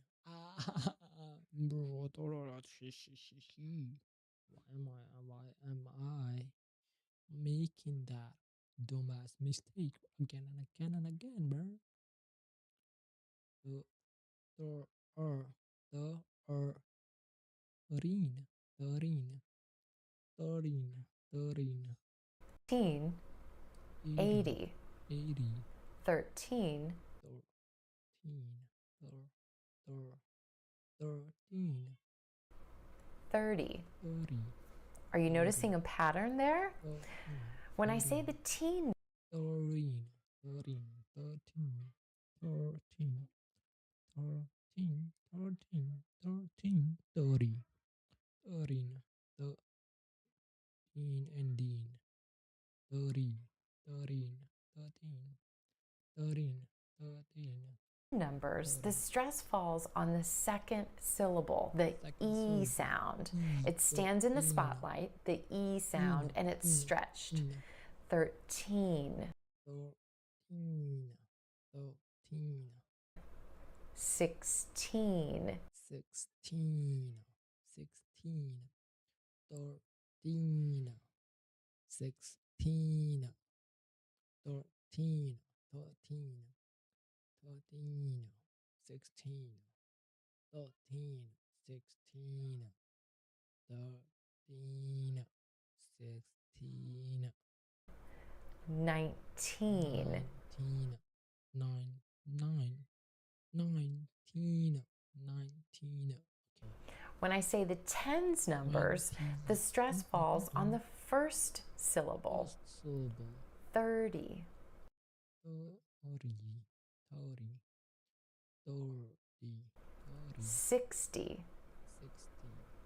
Bro, why am I making that dumbass mistake again and again and again, bro? Teen. 80. 13. 30. Are you noticing a pattern there? When I say the teen, 13. numbers, the stress falls on the second syllable, the E sound. It stands in the spotlight, the E sound, and it's stretched. 13. 16. 13. 19. 19. When I say the tens numbers, the stress falls on the first syllable. 30. 60.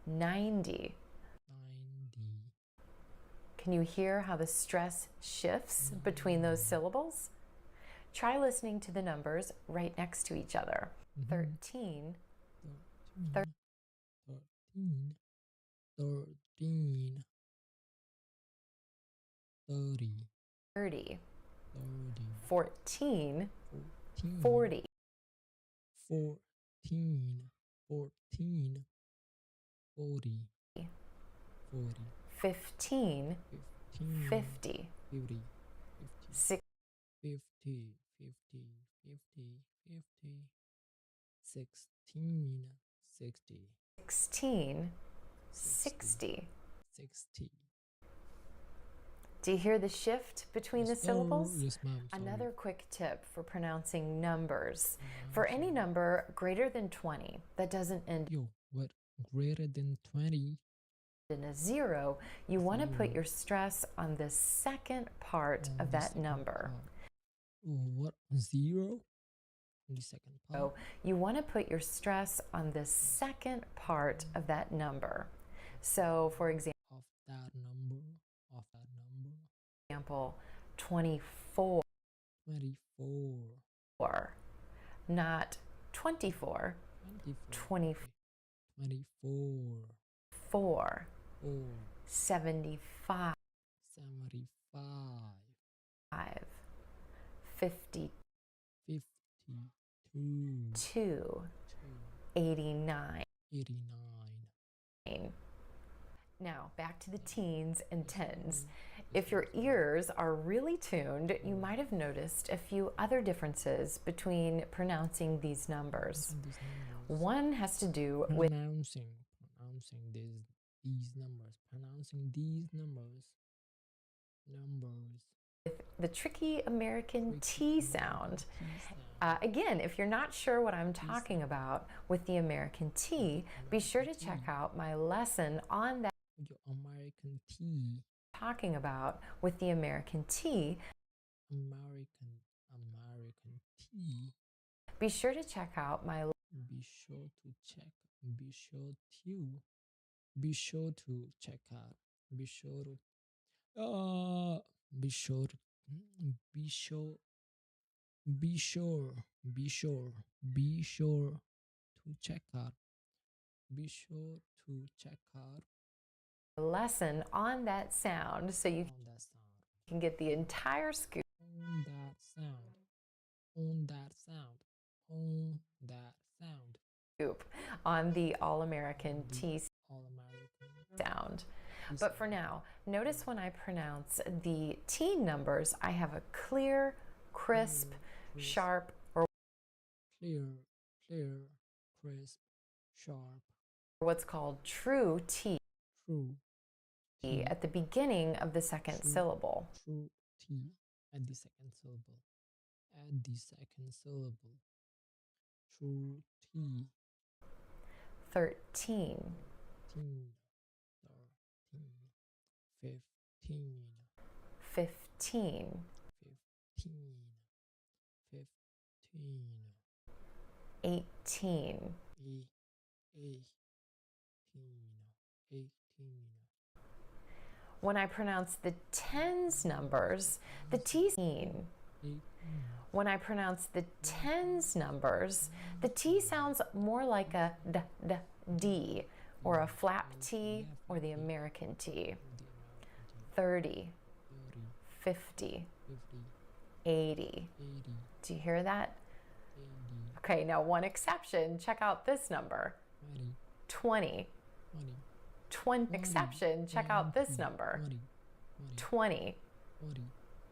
90. Can you hear how the stress shifts between those syllables? Try listening to the numbers right next to each other. 13. 13. 30. 14. 40. 15. 50. 60. 16. 60. Do you hear the shift between the syllables? Yes, ma'am. Another quick tip for pronouncing numbers. For any number greater than 20 that doesn't end What? Greater than 20? in a 0, you want to put your stress on the second part of that number. What? 0? The second part? So you want to put your stress on the second part of that number. So, for example, Of that number. 24. Four. Not 24. 24. 4. 75. 50. 2. 89. Now, back to the teens and tens. If your ears are really tuned, you might have noticed a few other differences between pronouncing these numbers. One has to do with pronouncing these numbers. the tricky American T sound. Again, if you're not sure what I'm talking about with the American T, be sure to check out my lesson on that. American T. Talking about with the American T. American T. Be sure to check out my. Be sure to check out. Be sure to check out lesson on that sound so you can get the entire scoop. On that sound. Scoop on the All-American T sound. But for now, notice when I pronounce the T numbers, I have a clear, crisp, sharp, or clear, crisp, sharp. What's called true T. At the beginning of the second syllable. True T at the second syllable. True T. 13. 15. 18. 18. When I pronounce the tens numbers, the T. When I pronounce the tens numbers, the T sounds more like a D, or a flap T, or the American T. 30, 50, 80. Do you hear that? Okay, now one exception. Check out this number. 20. 20. Exception. Check out this number. 20.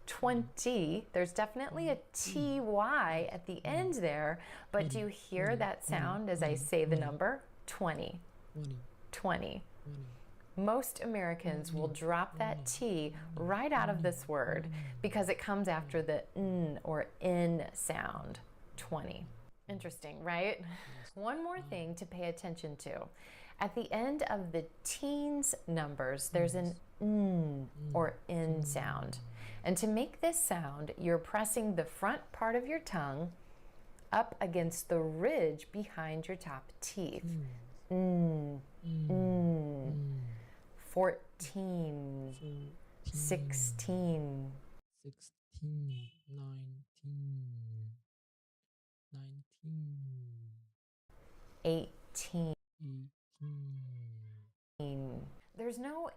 20. There's definitely a TY at the end there, but do you hear that sound as I say the number? 20. 20. Most Americans will drop that T right out of this word because it comes after the N or N sound. 20. Interesting, right? One more thing to pay attention to. At the end of the teens numbers, there's an N or N sound. And to make this sound, you're pressing the front part of your tongue up against the ridge behind your top teeth. 14, 16, 18. There's no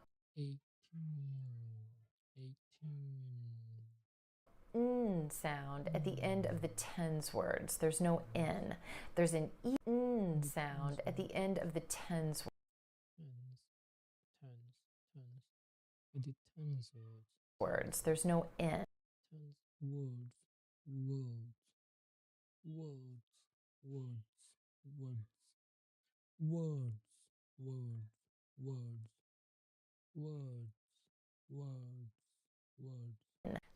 N sound at the end of the tens words. There's no N. There's an N sound at the end of the tens words. There's no N.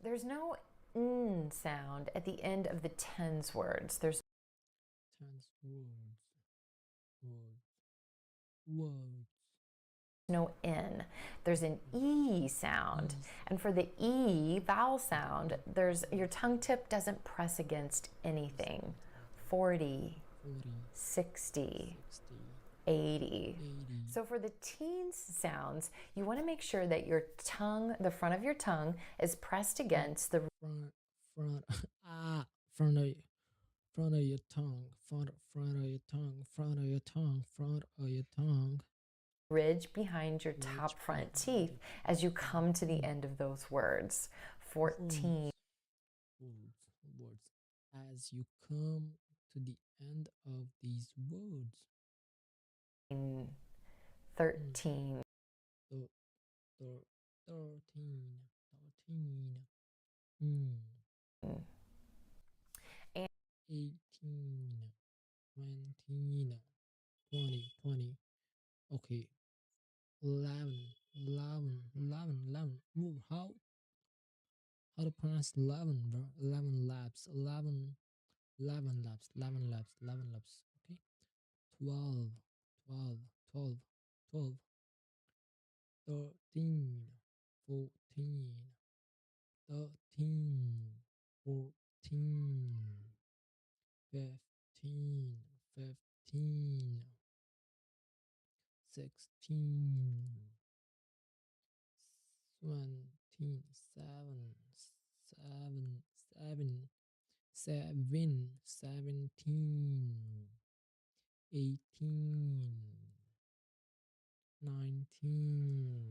There's no N sound at the end of the tens words. There's no N. There's an E sound. And for the E vowel sound, your tongue tip doesn't press against anything. 40, 60, 80. So for the teens sounds, you want to make sure that your tongue, the front of your tongue, is pressed against the front front of your tongue, front of your tongue, front of your tongue, front of your tongue. Ridge behind your top front teeth as you come to the end of those words. 14. Words. As you come to the end of these words. 13. 13. And 18. 19. 20. Okay. 11. Ooh, how to pronounce 11, bro? 11 laps. 11 laps. Okay. 12. 13. 14. 15. 16. 17. 18. 19.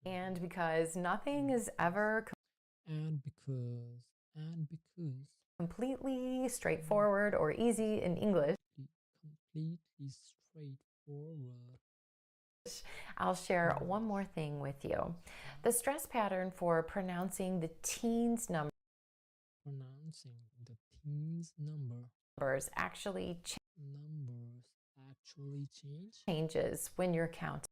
And because nothing is ever and because completely straightforward or easy in English, completely straightforward, I'll share one more thing with you. The stress pattern for pronouncing the teens numbers actually changes when you're counting.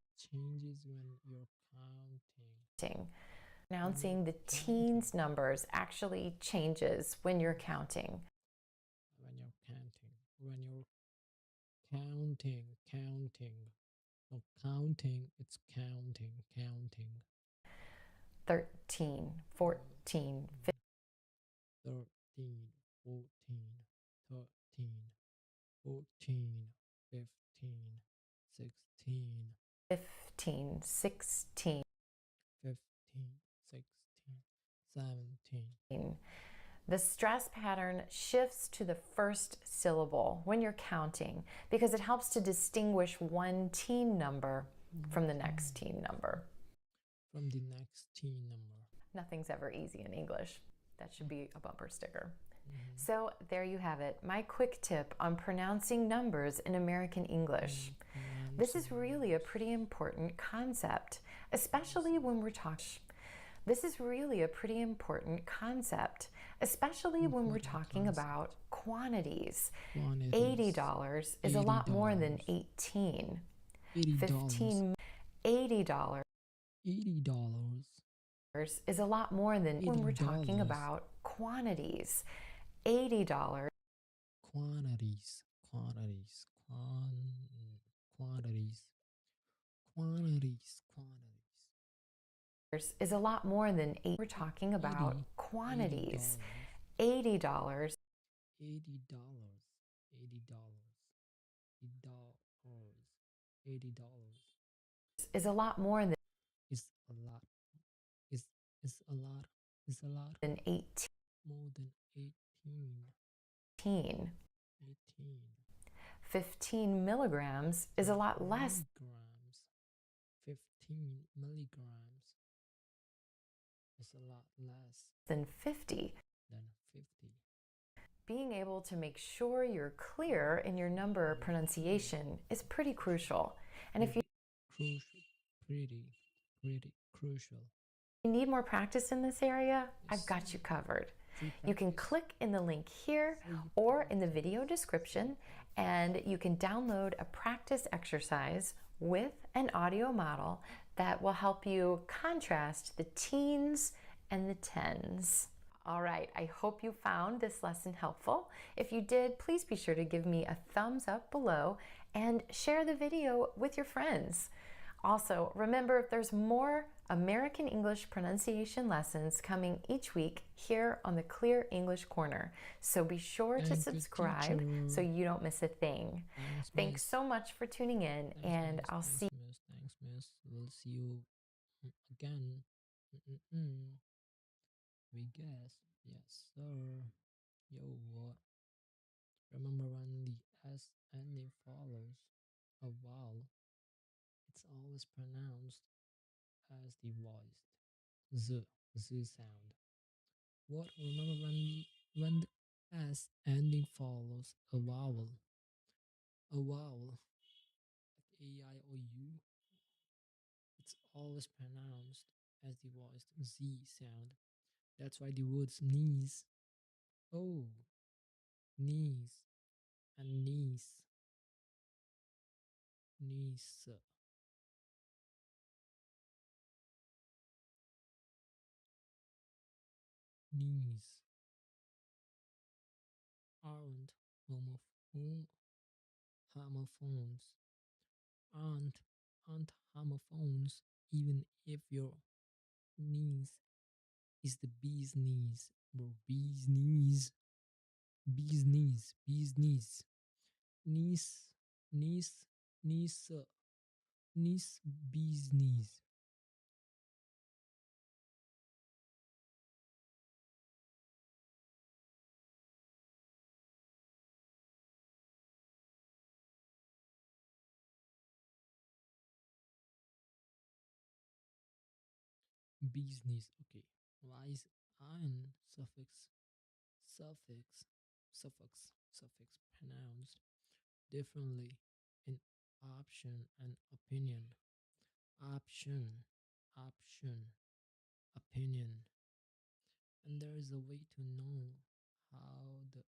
Pronouncing the teens numbers actually changes when you're counting. Not counting, it's counting. 13, 14, 15. 13, 14, 15, 16, 15, 16, 17. The stress pattern shifts to the first syllable when you're counting because it helps to distinguish one teen number from the next teen number. Nothing's ever easy in English. That should be a bumper sticker. So there you have it, my quick tip on pronouncing numbers in American English. This is really a pretty important concept, especially when we're talking. About quantities. $80 is a lot more than 18. $80 is a lot more than when we're talking about quantities. $80 Quantities is a lot more than 8. We're talking about quantities. $80 is a lot more than than 18. More than 18. 15 milligrams is a lot less. 15 milligrams is a lot less than 50. 50. Being able to make sure you're clear in your number pronunciation is pretty crucial. And if you crucial. You need more practice in this area, I've got you covered. You can click in the link here or in the video description, and you can download a practice exercise with an audio model that will help you contrast the teens and the tens. All right, I hope you found this lesson helpful. If you did, please be sure to give me a thumbs up below and share the video with your friends. Also, remember, there's more American English pronunciation lessons coming each week here on the Clear English Corner. So be sure to subscribe so you don't miss a thing. Thanks so much for tuning in, and I'll see you. Thanks, miss. We'll see you again. we guess. Yes, sir. Yo, what? Remember when the S ending follows a vowel, it's always pronounced as the voiced z sound. What? Remember when the S ending follows a vowel like A I or U, it's always pronounced as the voiced Z sound. That's why the words knees, oh, knees, and niece, knees aren't homophones, aren't aren't homophones, even if your niece is the bee's knees, bro. Bee's knees, bee's knees, bee's knees, niece, niece, niece, niece, bee's knees. Bee's knees. Okay. Why is an suffix pronounced differently in option and opinion? Option, option, opinion. And there is a way to know how the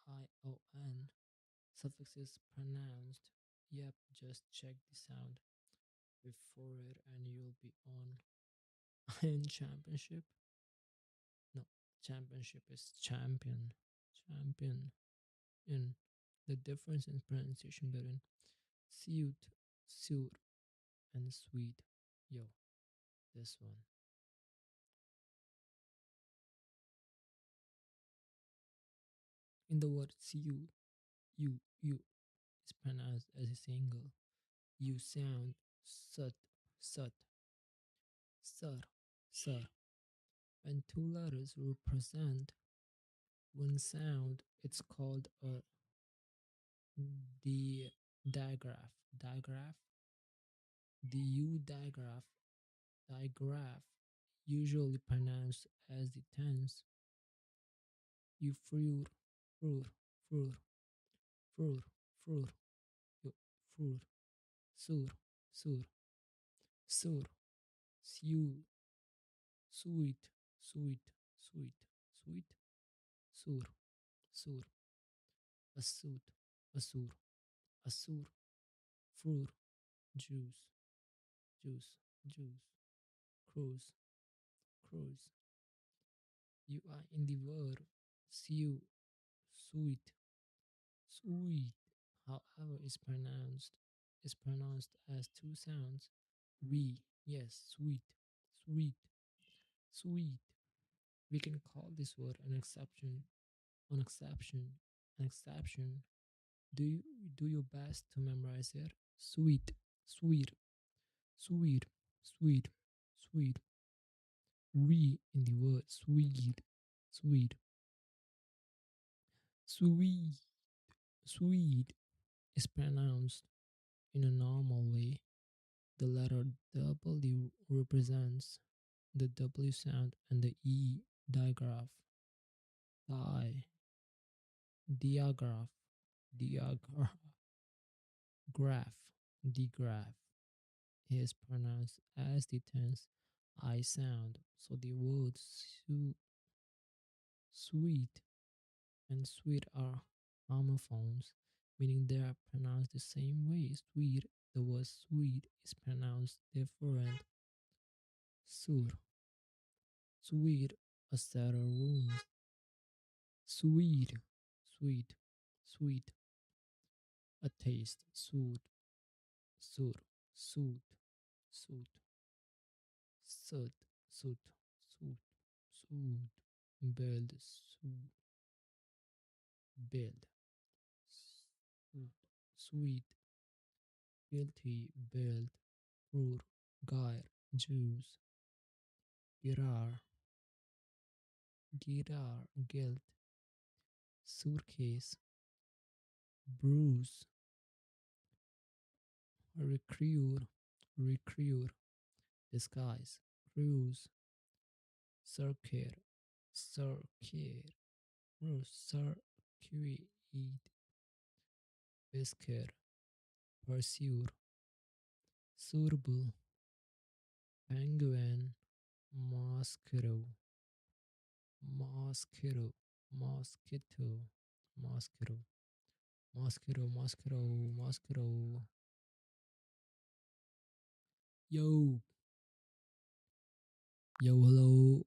ION suffix is pronounced. Yep, just check the sound before it and you'll be on. In championship. No, championship is champion. Champion. In the difference in pronunciation between suit, suit, and sweet. Yo, this one. In the word suit, you is pronounced as a single. You sound sut, sut, sir, sir. When two letters represent one sound, it's called a digraph. Digraph. The U digraph, usually pronounced as the tense. You frur, frur, frur, frur, frur, you frur, sur, sur, sur, su, sweet, sweet, sweet, sweet, sur, sur, asut, asur, asur, frur, juice, juice, juice, cruise, cruise. You are in the word su, sweet, sweet. However, is pronounced as two sounds. We, yes, sweet, sweet, sweet. We can call this word an exception, an exception, an exception. Do you do your best to memorize it? Sweet, sweet, sweet, sweet, sweet. We in the word sweet, sweet, sweet, sweet is pronounced in a normal way. The letter W represents the W sound and the E digraph. Diagraph, diagraph, graph, digraph is pronounced as the tense I sound. So the words sweet and sweet are homophones, meaning they are pronounced the same way. Sweet, the word sweet is pronounced different. Sur, sweet, a set of rooms. Sweet, sweet, sweet, a taste. Suit, suit, suit, suit, suit, suit, suit, suit, build, suit, build, suit, sweet, guilty, build, rur, gyre, juice, girar, guitar, guilt, suitcase, bruise, recruit, recruit, disguise, cruise, circuit, circuit, circuit, biscuit, pursue, suitable, penguin, mosquito, mosquito, mosquito, mosquito, mosquito, mosquito, mosquito. Yo, yo, hello.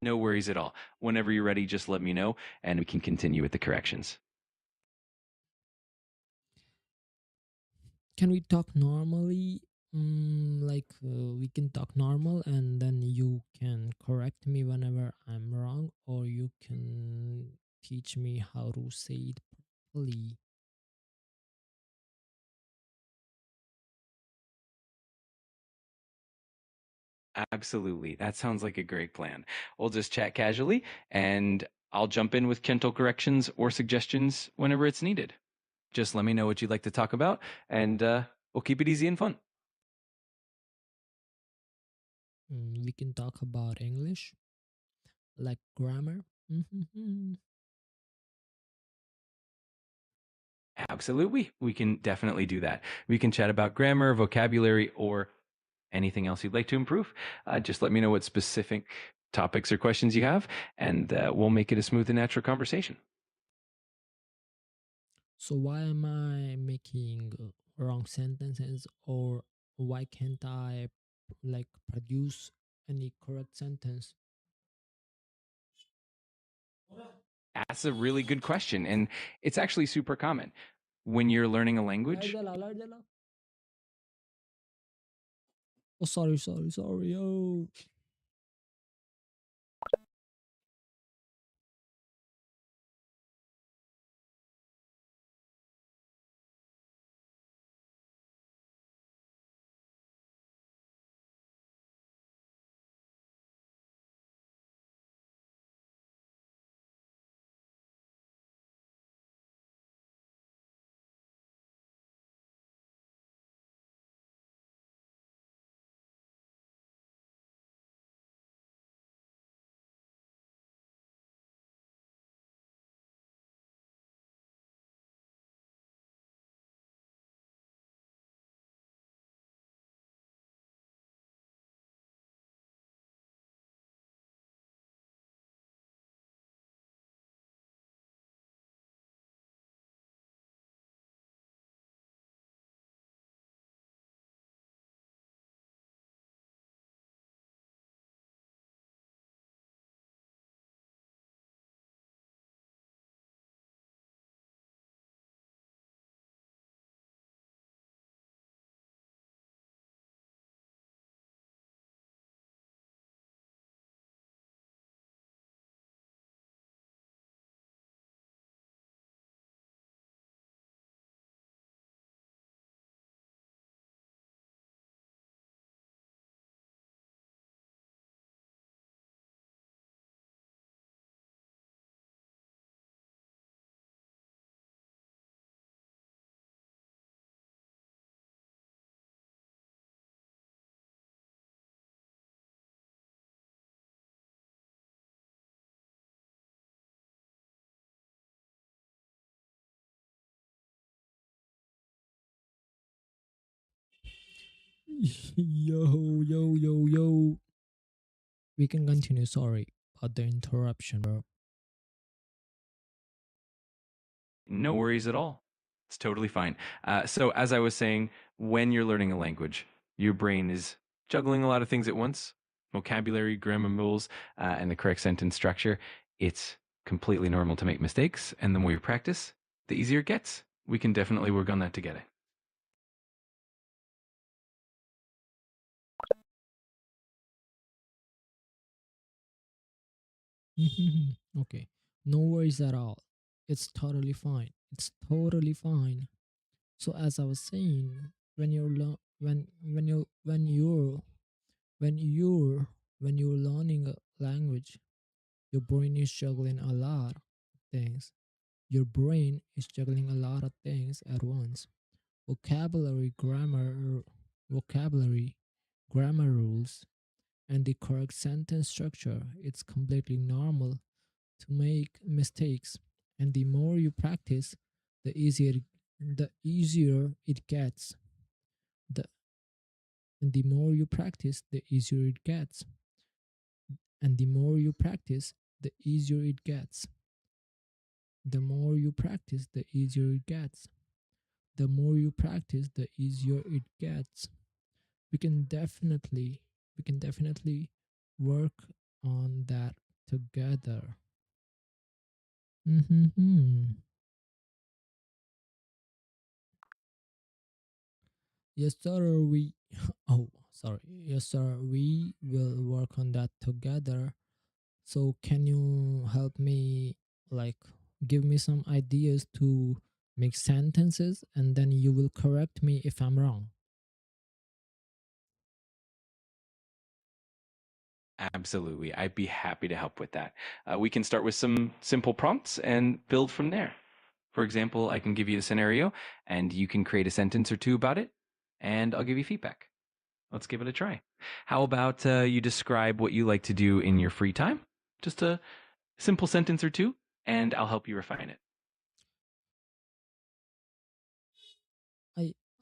No worries at all. Whenever you're ready, just let me know and we can continue with the corrections. Can we talk normally? We can talk normal and then you can correct me whenever I'm wrong, or you can teach me how to say it properly. Absolutely. That sounds like a great plan. We'll just chat casually and I'll jump in with gentle corrections or suggestions whenever it's needed. Just let me know what you'd like to talk about and we'll keep it easy and fun. We can talk about English, like grammar. Absolutely. We can definitely do that. We can chat about grammar, vocabulary, or anything else you'd like to improve. Just let me know what specific topics or questions you have, and we'll make it a smooth and natural conversation. So why am I making wrong sentences, or why can't I produce any correct sentence? That's a really good question, and it's actually super common. When you're learning a language, oh, sorry. Oh. Yo. We can continue. Sorry about the interruption, bro. no worries at all. It's totally fine. So, as I was saying, when you're learning a language, your brain is juggling a lot of things at once: vocabulary, grammar rules, and the correct sentence structure. It's completely normal to make mistakes. And the more you practice, the easier it gets. We can definitely work on that together. Okay, no worries at all. It's totally fine. So as I was saying, when you're when you're learning a language, your brain is juggling a lot of things. Your brain is juggling a lot of things at once. Vocabulary, vocabulary, grammar rules, and the correct sentence structure. It's completely normal to make mistakes, and the more you practice, the easier it gets. The and the more you practice, the easier it gets. And the more you practice, the easier it gets. The more you practice, the easier it gets. The more you practice, the easier it gets. We can definitely work on that together. Mm-hmm. Yes, sir. Oh, sorry. Yes, sir. We will work on that together. So, can you help me, like, give me some ideas to make sentences, and then you will correct me if I'm wrong? Absolutely. I'd be happy to help with that. We can start with some simple prompts and build from there. For example, I can give you a scenario and you can create a sentence or two about it, and I'll give you feedback. Let's give it a try. How about you describe what you like to do in your free time? Just a simple sentence or two, and I'll help you refine it.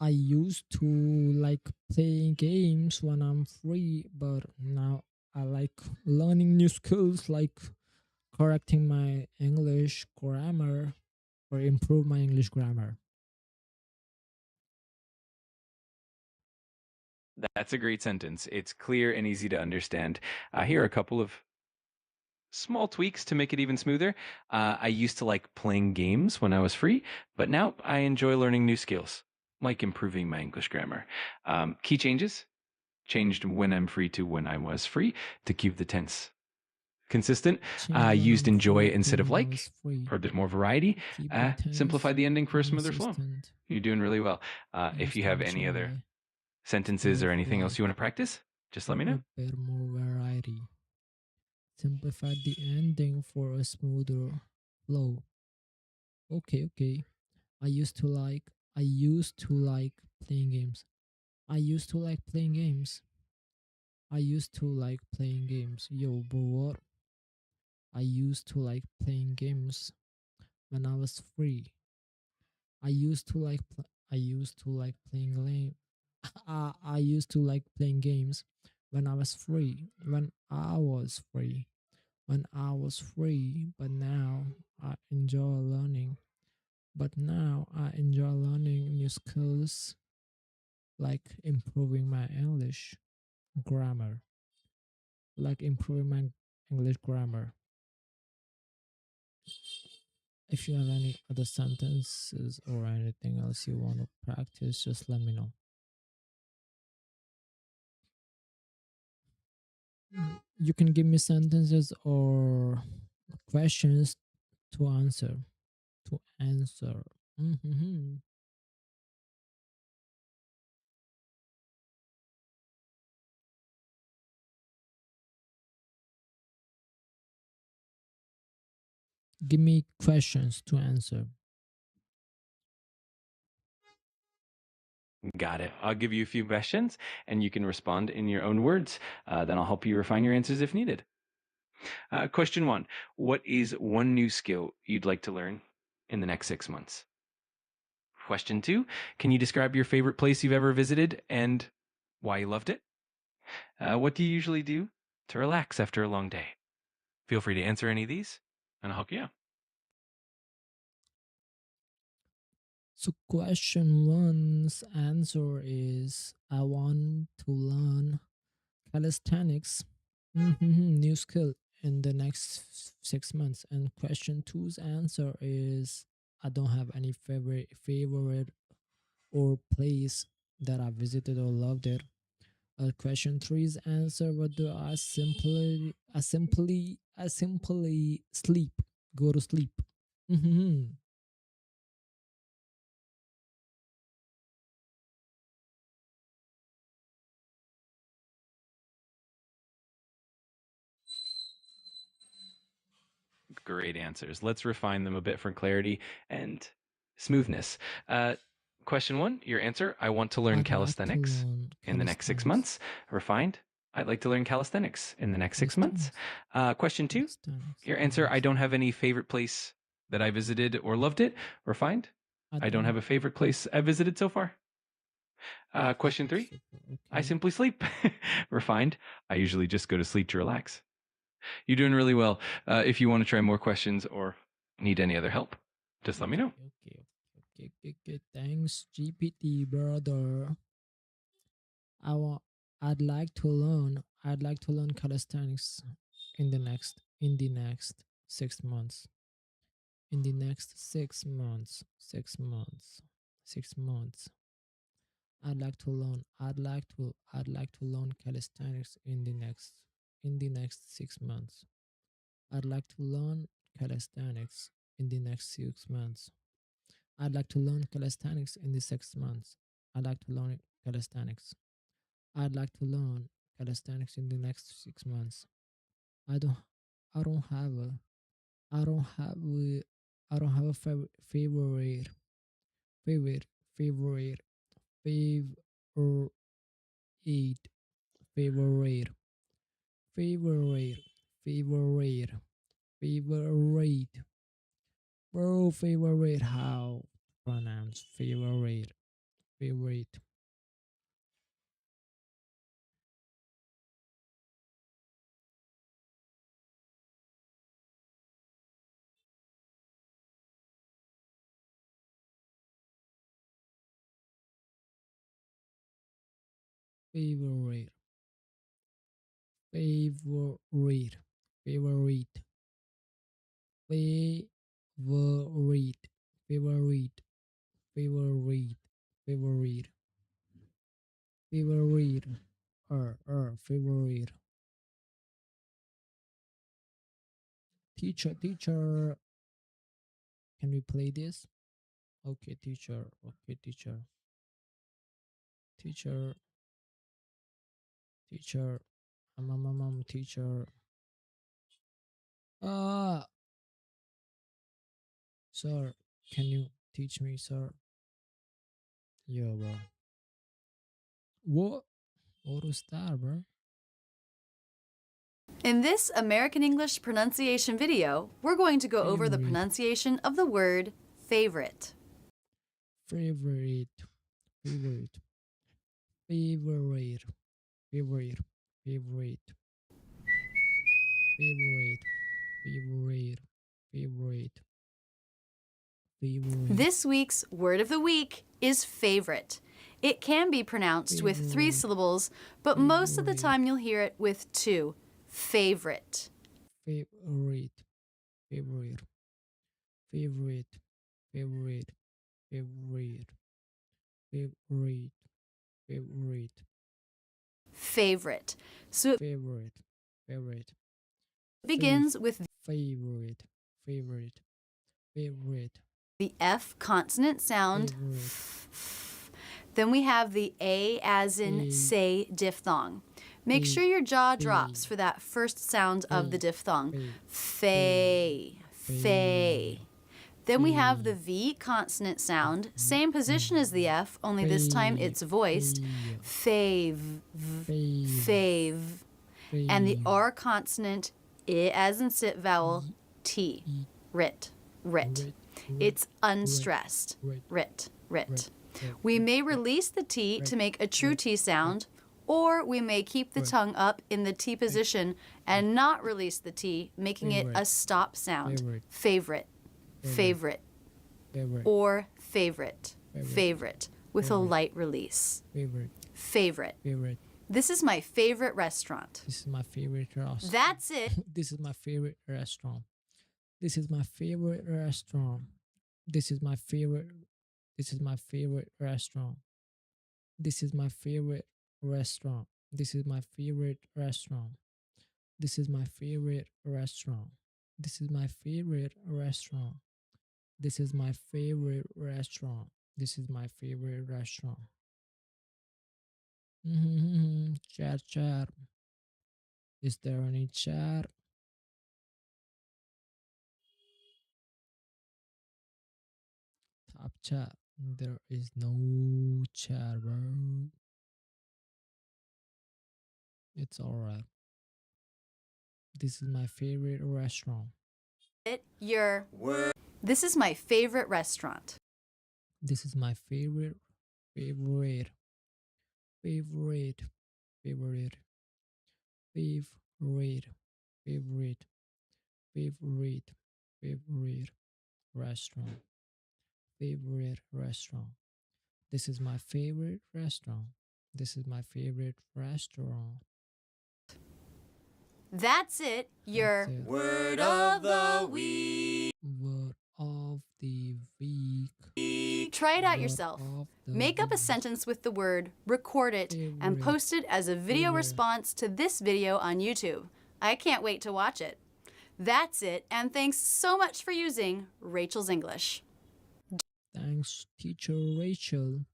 I used to like playing games when I'm free, but now I like learning new skills like correcting my English grammar or improve my English grammar. That's a great sentence. It's clear and easy to understand. Here are a couple of small tweaks to make it even smoother. I used to like playing games when I was free, but now I enjoy learning new skills, like improving my English grammar. Key changes changed when I'm free to when I was free to keep the tense consistent. Used enjoy instead of like for a bit more variety. Simplify the ending for a smoother flow. You're doing really well. If you have any other sentences or anything else you want to practice, just let me know. A bit more variety. Simplify the ending for a smoother flow. Okay. I used to like playing games. I used to like playing games. Yo, bro, what? I used to like playing games when I was free. I used to like playing game. I used to like playing games when I was free. But now I enjoy learning. New skills like improving my English grammar. If you have any other sentences or anything else you want to practice, just let me know. You can give me sentences or questions to answer. Mm-hmm. Give me questions to answer. Got it. I'll give you a few questions and you can respond in your own words. Then I'll help you refine your answers if needed. Question 1. What is one new skill you'd like to learn in the next 6 months? Question 2. Can you describe your favorite place you've ever visited and why you loved it? What do you usually do to relax after a long day? Feel free to answer any of these and I'll help you out. So question 1's answer is I want to learn calisthenics, new skill in the next 6 months. And question 2's answer is I don't have any favorite or place that I visited or loved it. Question 3's answer, what do I simply sleep, go to sleep. Great answers. Let's refine them a bit for clarity and smoothness. Question 1, your answer, I want to learn I'd like to calisthenics learn in the next 6 calisthenics. months. Refined, I'd like to learn calisthenics in the next 6 months. Question 2, Calisthenics. your answer, I don't have any favorite place that I visited or loved it. Refined, I don't have a favorite place I visited so far. Question 3, I Okay. simply sleep. Refined, I usually just go to sleep to relax. You're doing really well. If you want to try more questions or need any other help, just let me know. Okay. Thanks, GPT brother. I'd like to learn calisthenics in the next 6 months. In the next 6 months. 6 months. I'd like to learn calisthenics in the next 6 months. I'd like to learn calisthenics in the next 6 months. I'd like to learn calisthenics in the 6 months. I'd like to learn calisthenics. I'd like to learn calisthenics in the next 6 months. I don't have a I don't have a I don't have a favorite favorite favorite favorite favorite favorite favorite favorite bro favorite how to pronounce favorite favorite favorite favorite favorite favorite favorite favorite favorite favorite favorite teacher, can we play this? Okay teacher, teacher teacher ah sir, can you teach me, sir? Yo bro, what was that, bro? In this American English pronunciation video, we're going to go over the Favorite. pronunciation of the word favorite. Favorite, favorite, favorite, favorite, favorite, favorite, favorite, favorite, favorite. This week's word of the week is favorite. It can be pronounced with 3 Favorite. syllables, but most of the Favorite. time you'll hear it with 2. Favorite. Favorite, favorite, favorite, favorite, favorite, favorite, favorite, Favorite. So it favorite, favorite, begins with favorite, favorite, favorite, the F consonant sound. favorite. Then we have the A as in say diphthong. Make sure your jaw drops for that first sound of the diphthong. Fay, fay. Then we have the V consonant sound, same position as the F, only this time it's voiced. Fave, fave. And the R consonant, I as in sit vowel, T, rit, rit. It's unstressed, rit, rit. We may release the T to make a true T sound, or we may keep the tongue up in the T position and not release the T, making it a stop sound. Favorite, favorite, or favorite, favorite, with a light release. Favorite. This is my favorite restaurant. This is my favorite restaurant. That's it. This is my favorite restaurant. This is my favorite restaurant. This is my favorite. This is my favorite restaurant. This is my favorite restaurant. This is my favorite restaurant. This is my favorite restaurant. This is my favorite restaurant. This is my favorite restaurant. This is my favorite restaurant. Chat. Is there any chat? up chat. There is no chat, bro. It's alright. This is my favorite restaurant. This is my favorite restaurant. This is my favorite, favorite, favorite, favorite, favorite, favorite, favorite, favorite restaurant. Favorite restaurant. This is my favorite restaurant. This is my favorite restaurant. That's it. Your That's it. word of the week. Word of the week. Try it out Word yourself. of the Make up a week. sentence with the word, record it, and Favorite. post it as a video Favorite. response to this video on YouTube. I can't wait to watch it. That's it, and thanks so much for using Rachel's English. Thanks, teacher Rachel.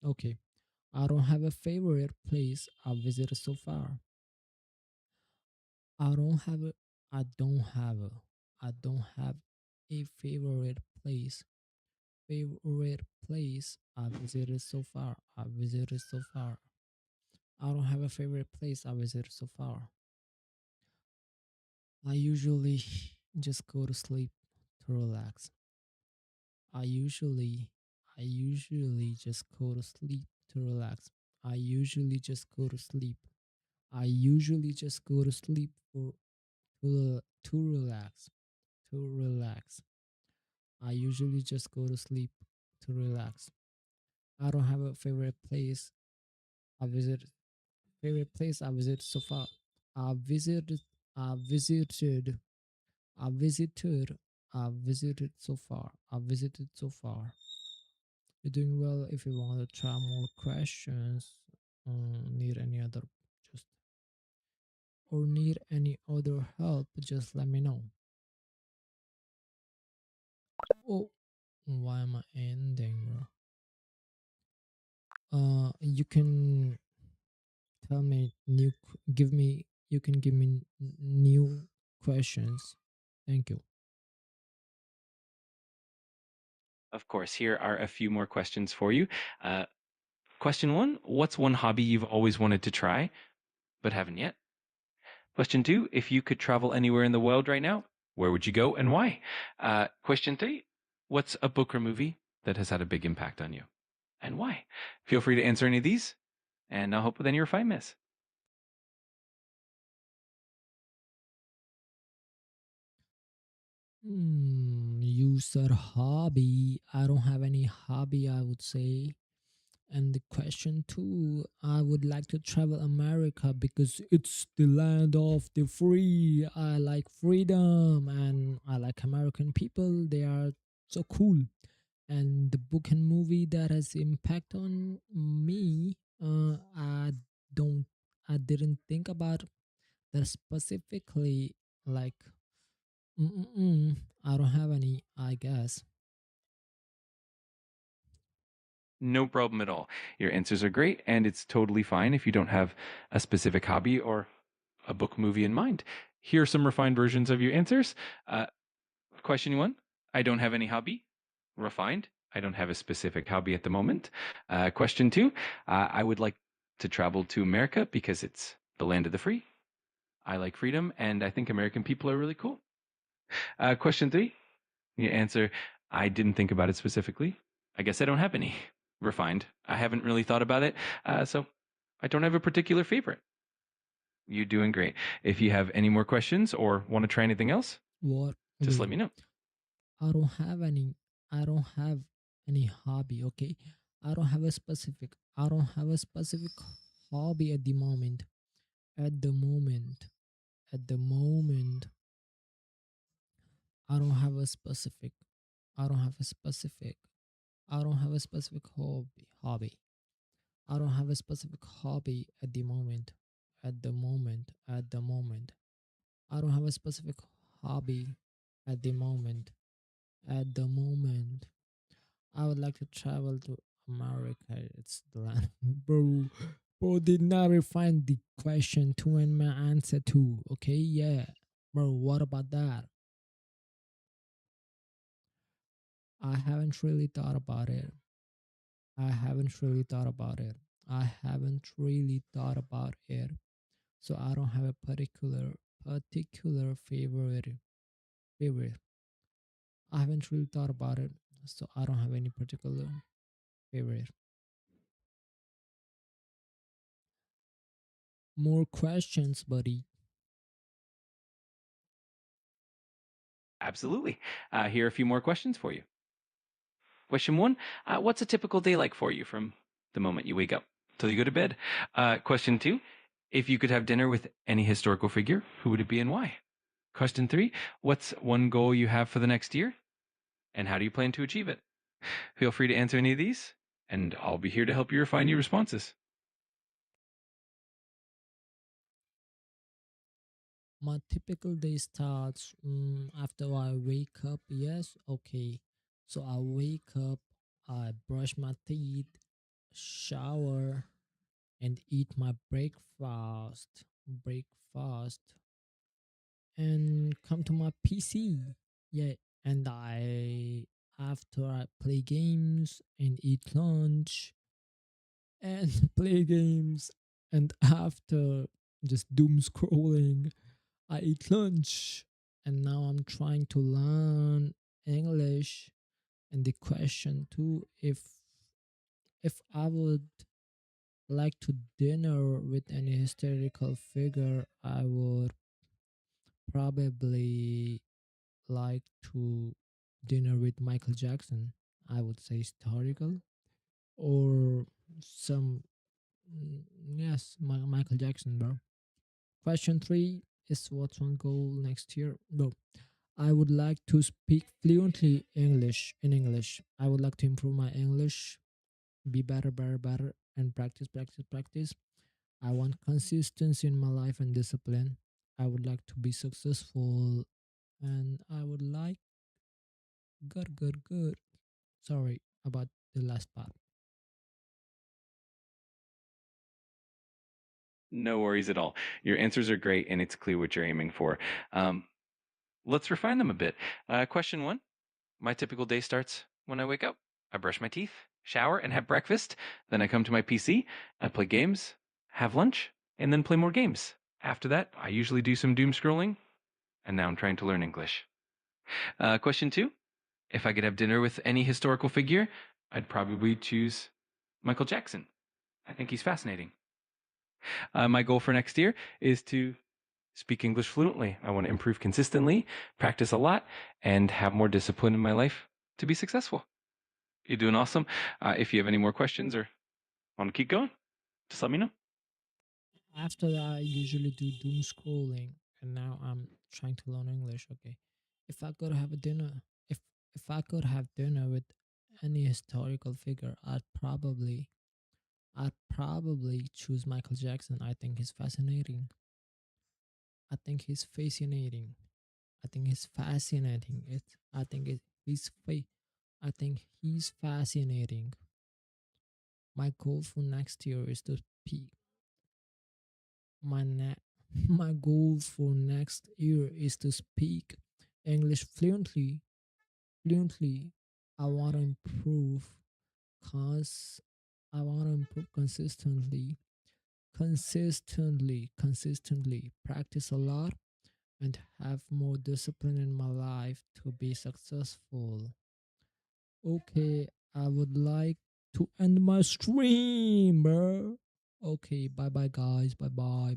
Okay. I don't have a favorite place I've visited so far. I don't have a favorite place. Favorite place I've visited so far. I don't have a favorite place I visited so far. I usually just go to sleep to relax. I usually just go to sleep to relax. I usually just go to sleep. I usually just go to sleep to relax. To relax. I usually just go to sleep to relax. I don't have a favorite place I visited. Favorite place I visited so far. I visited so far. You're doing well. If you want to try more questions, need any other just or need any other help, just let me know. Oh, why am I ending? You can tell me you can give me new questions. Thank you. Of course, here are a few more questions for you. Question 1, what's one hobby you've always wanted to try, but haven't yet? Question 2, if you could travel anywhere in the world right now, where would you go and why? Question 3, what's a book or movie that has had a big impact on you, and why? Feel free to answer any of these, and I'll help with any refinements. You said hobby. I don't have any hobby, I would say. And the question 2, I would like to travel America because it's the land of the free. I like freedom and I like American people. They are so cool. And the book and movie that has impact on me, I didn't think about that specifically. Like, I don't have any, I guess. No problem at all. Your answers are great, and it's totally fine if you don't have a specific hobby or a book movie in mind. Here are some refined versions of your answers. Question 1, I don't have any hobby. Refined, I don't have a specific hobby at the moment. Question 2, I would like to travel to America because it's the land of the free. I like freedom, and I think American people are really cool. Question 3, your answer, I didn't think about it specifically. I guess I don't have any. Refined, I haven't really thought about it, so I don't have a particular favorite. You're doing great. If you have any more questions or want to try anything else, just let me know. I don't have any hobby, okay? I don't have a specific hobby at the moment. At the moment. I don't have a specific hobby. I don't have a specific hobby at the moment. I don't have a specific hobby at the moment. I would like to travel to America. It's the land. Bro did not refine the question 2 and my answer 2. Okay, yeah. Bro, what about that? I haven't really thought about it. I haven't really thought about it. I haven't really thought about it. So I don't have a particular favorite. I haven't really thought about it. So I don't have any particular favorite. More questions, buddy. Absolutely. Here are a few more questions for you. Question 1, what's a typical day like for you from the moment you wake up till you go to bed? Question 2, if you could have dinner with any historical figure, who would it be and why? Question 3, what's one goal you have for the next year? And how do you plan to achieve it? Feel free to answer any of these, and I'll be here to help you refine your responses. My typical day starts after I wake up. Yes, okay. So I wake up, I brush my teeth, shower, and eat my breakfast. And come to my PC. Yeah, and after I play games and eat lunch and play games, and after just doom scrolling, I eat lunch. And now I'm trying to learn English. And the question too, if I would like to dinner with any historical figure, I would probably like to dinner with Michael Jackson. I would say historical or some yes, Michael Jackson, bro. Question 3 is what's one goal next year? No, I would like to speak fluently English. I would like to improve my English, be better, and practice. I want consistency in my life and discipline. I would like to be successful, and I would like good. Sorry about the last part. No worries at all. Your answers are great, and it's clear what you're aiming for. Let's refine them a bit. Question 1, my typical day starts when I wake up. I brush my teeth, shower, and have breakfast. Then I come to my PC, I play games, have lunch, and then play more games. After that, I usually do some doom scrolling, and now I'm trying to learn English. Question 2, if I could have dinner with any historical figure, I'd probably choose Michael Jackson. I think he's fascinating. My goal for next year is to speak English fluently. I want to improve consistently, practice a lot, and have more discipline in my life to be successful. You're doing awesome. If you have any more questions or want to keep going, just let me know. After that, I usually do doom scrolling, and now I'm trying to learn English. Okay, if I could have a dinner, if I could have dinner with any historical figure, I'd probably choose Michael Jackson. I think he's fascinating. I think he's fascinating. I think he's fascinating. I think he's fascinating. My goal for next year is to speak. My goal for next year is to speak English fluently. I want to improve cause I want to improve consistently practice a lot and have more discipline in my life to be successful. Okay, I would like to end my stream, bro. Okay, bye bye guys. Bye bye.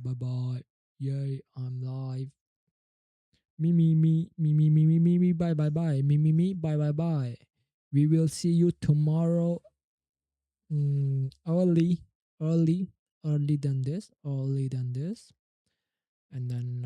Yay, I'm live. Me, bye bye, bye. We will see you tomorrow. Early than this, and then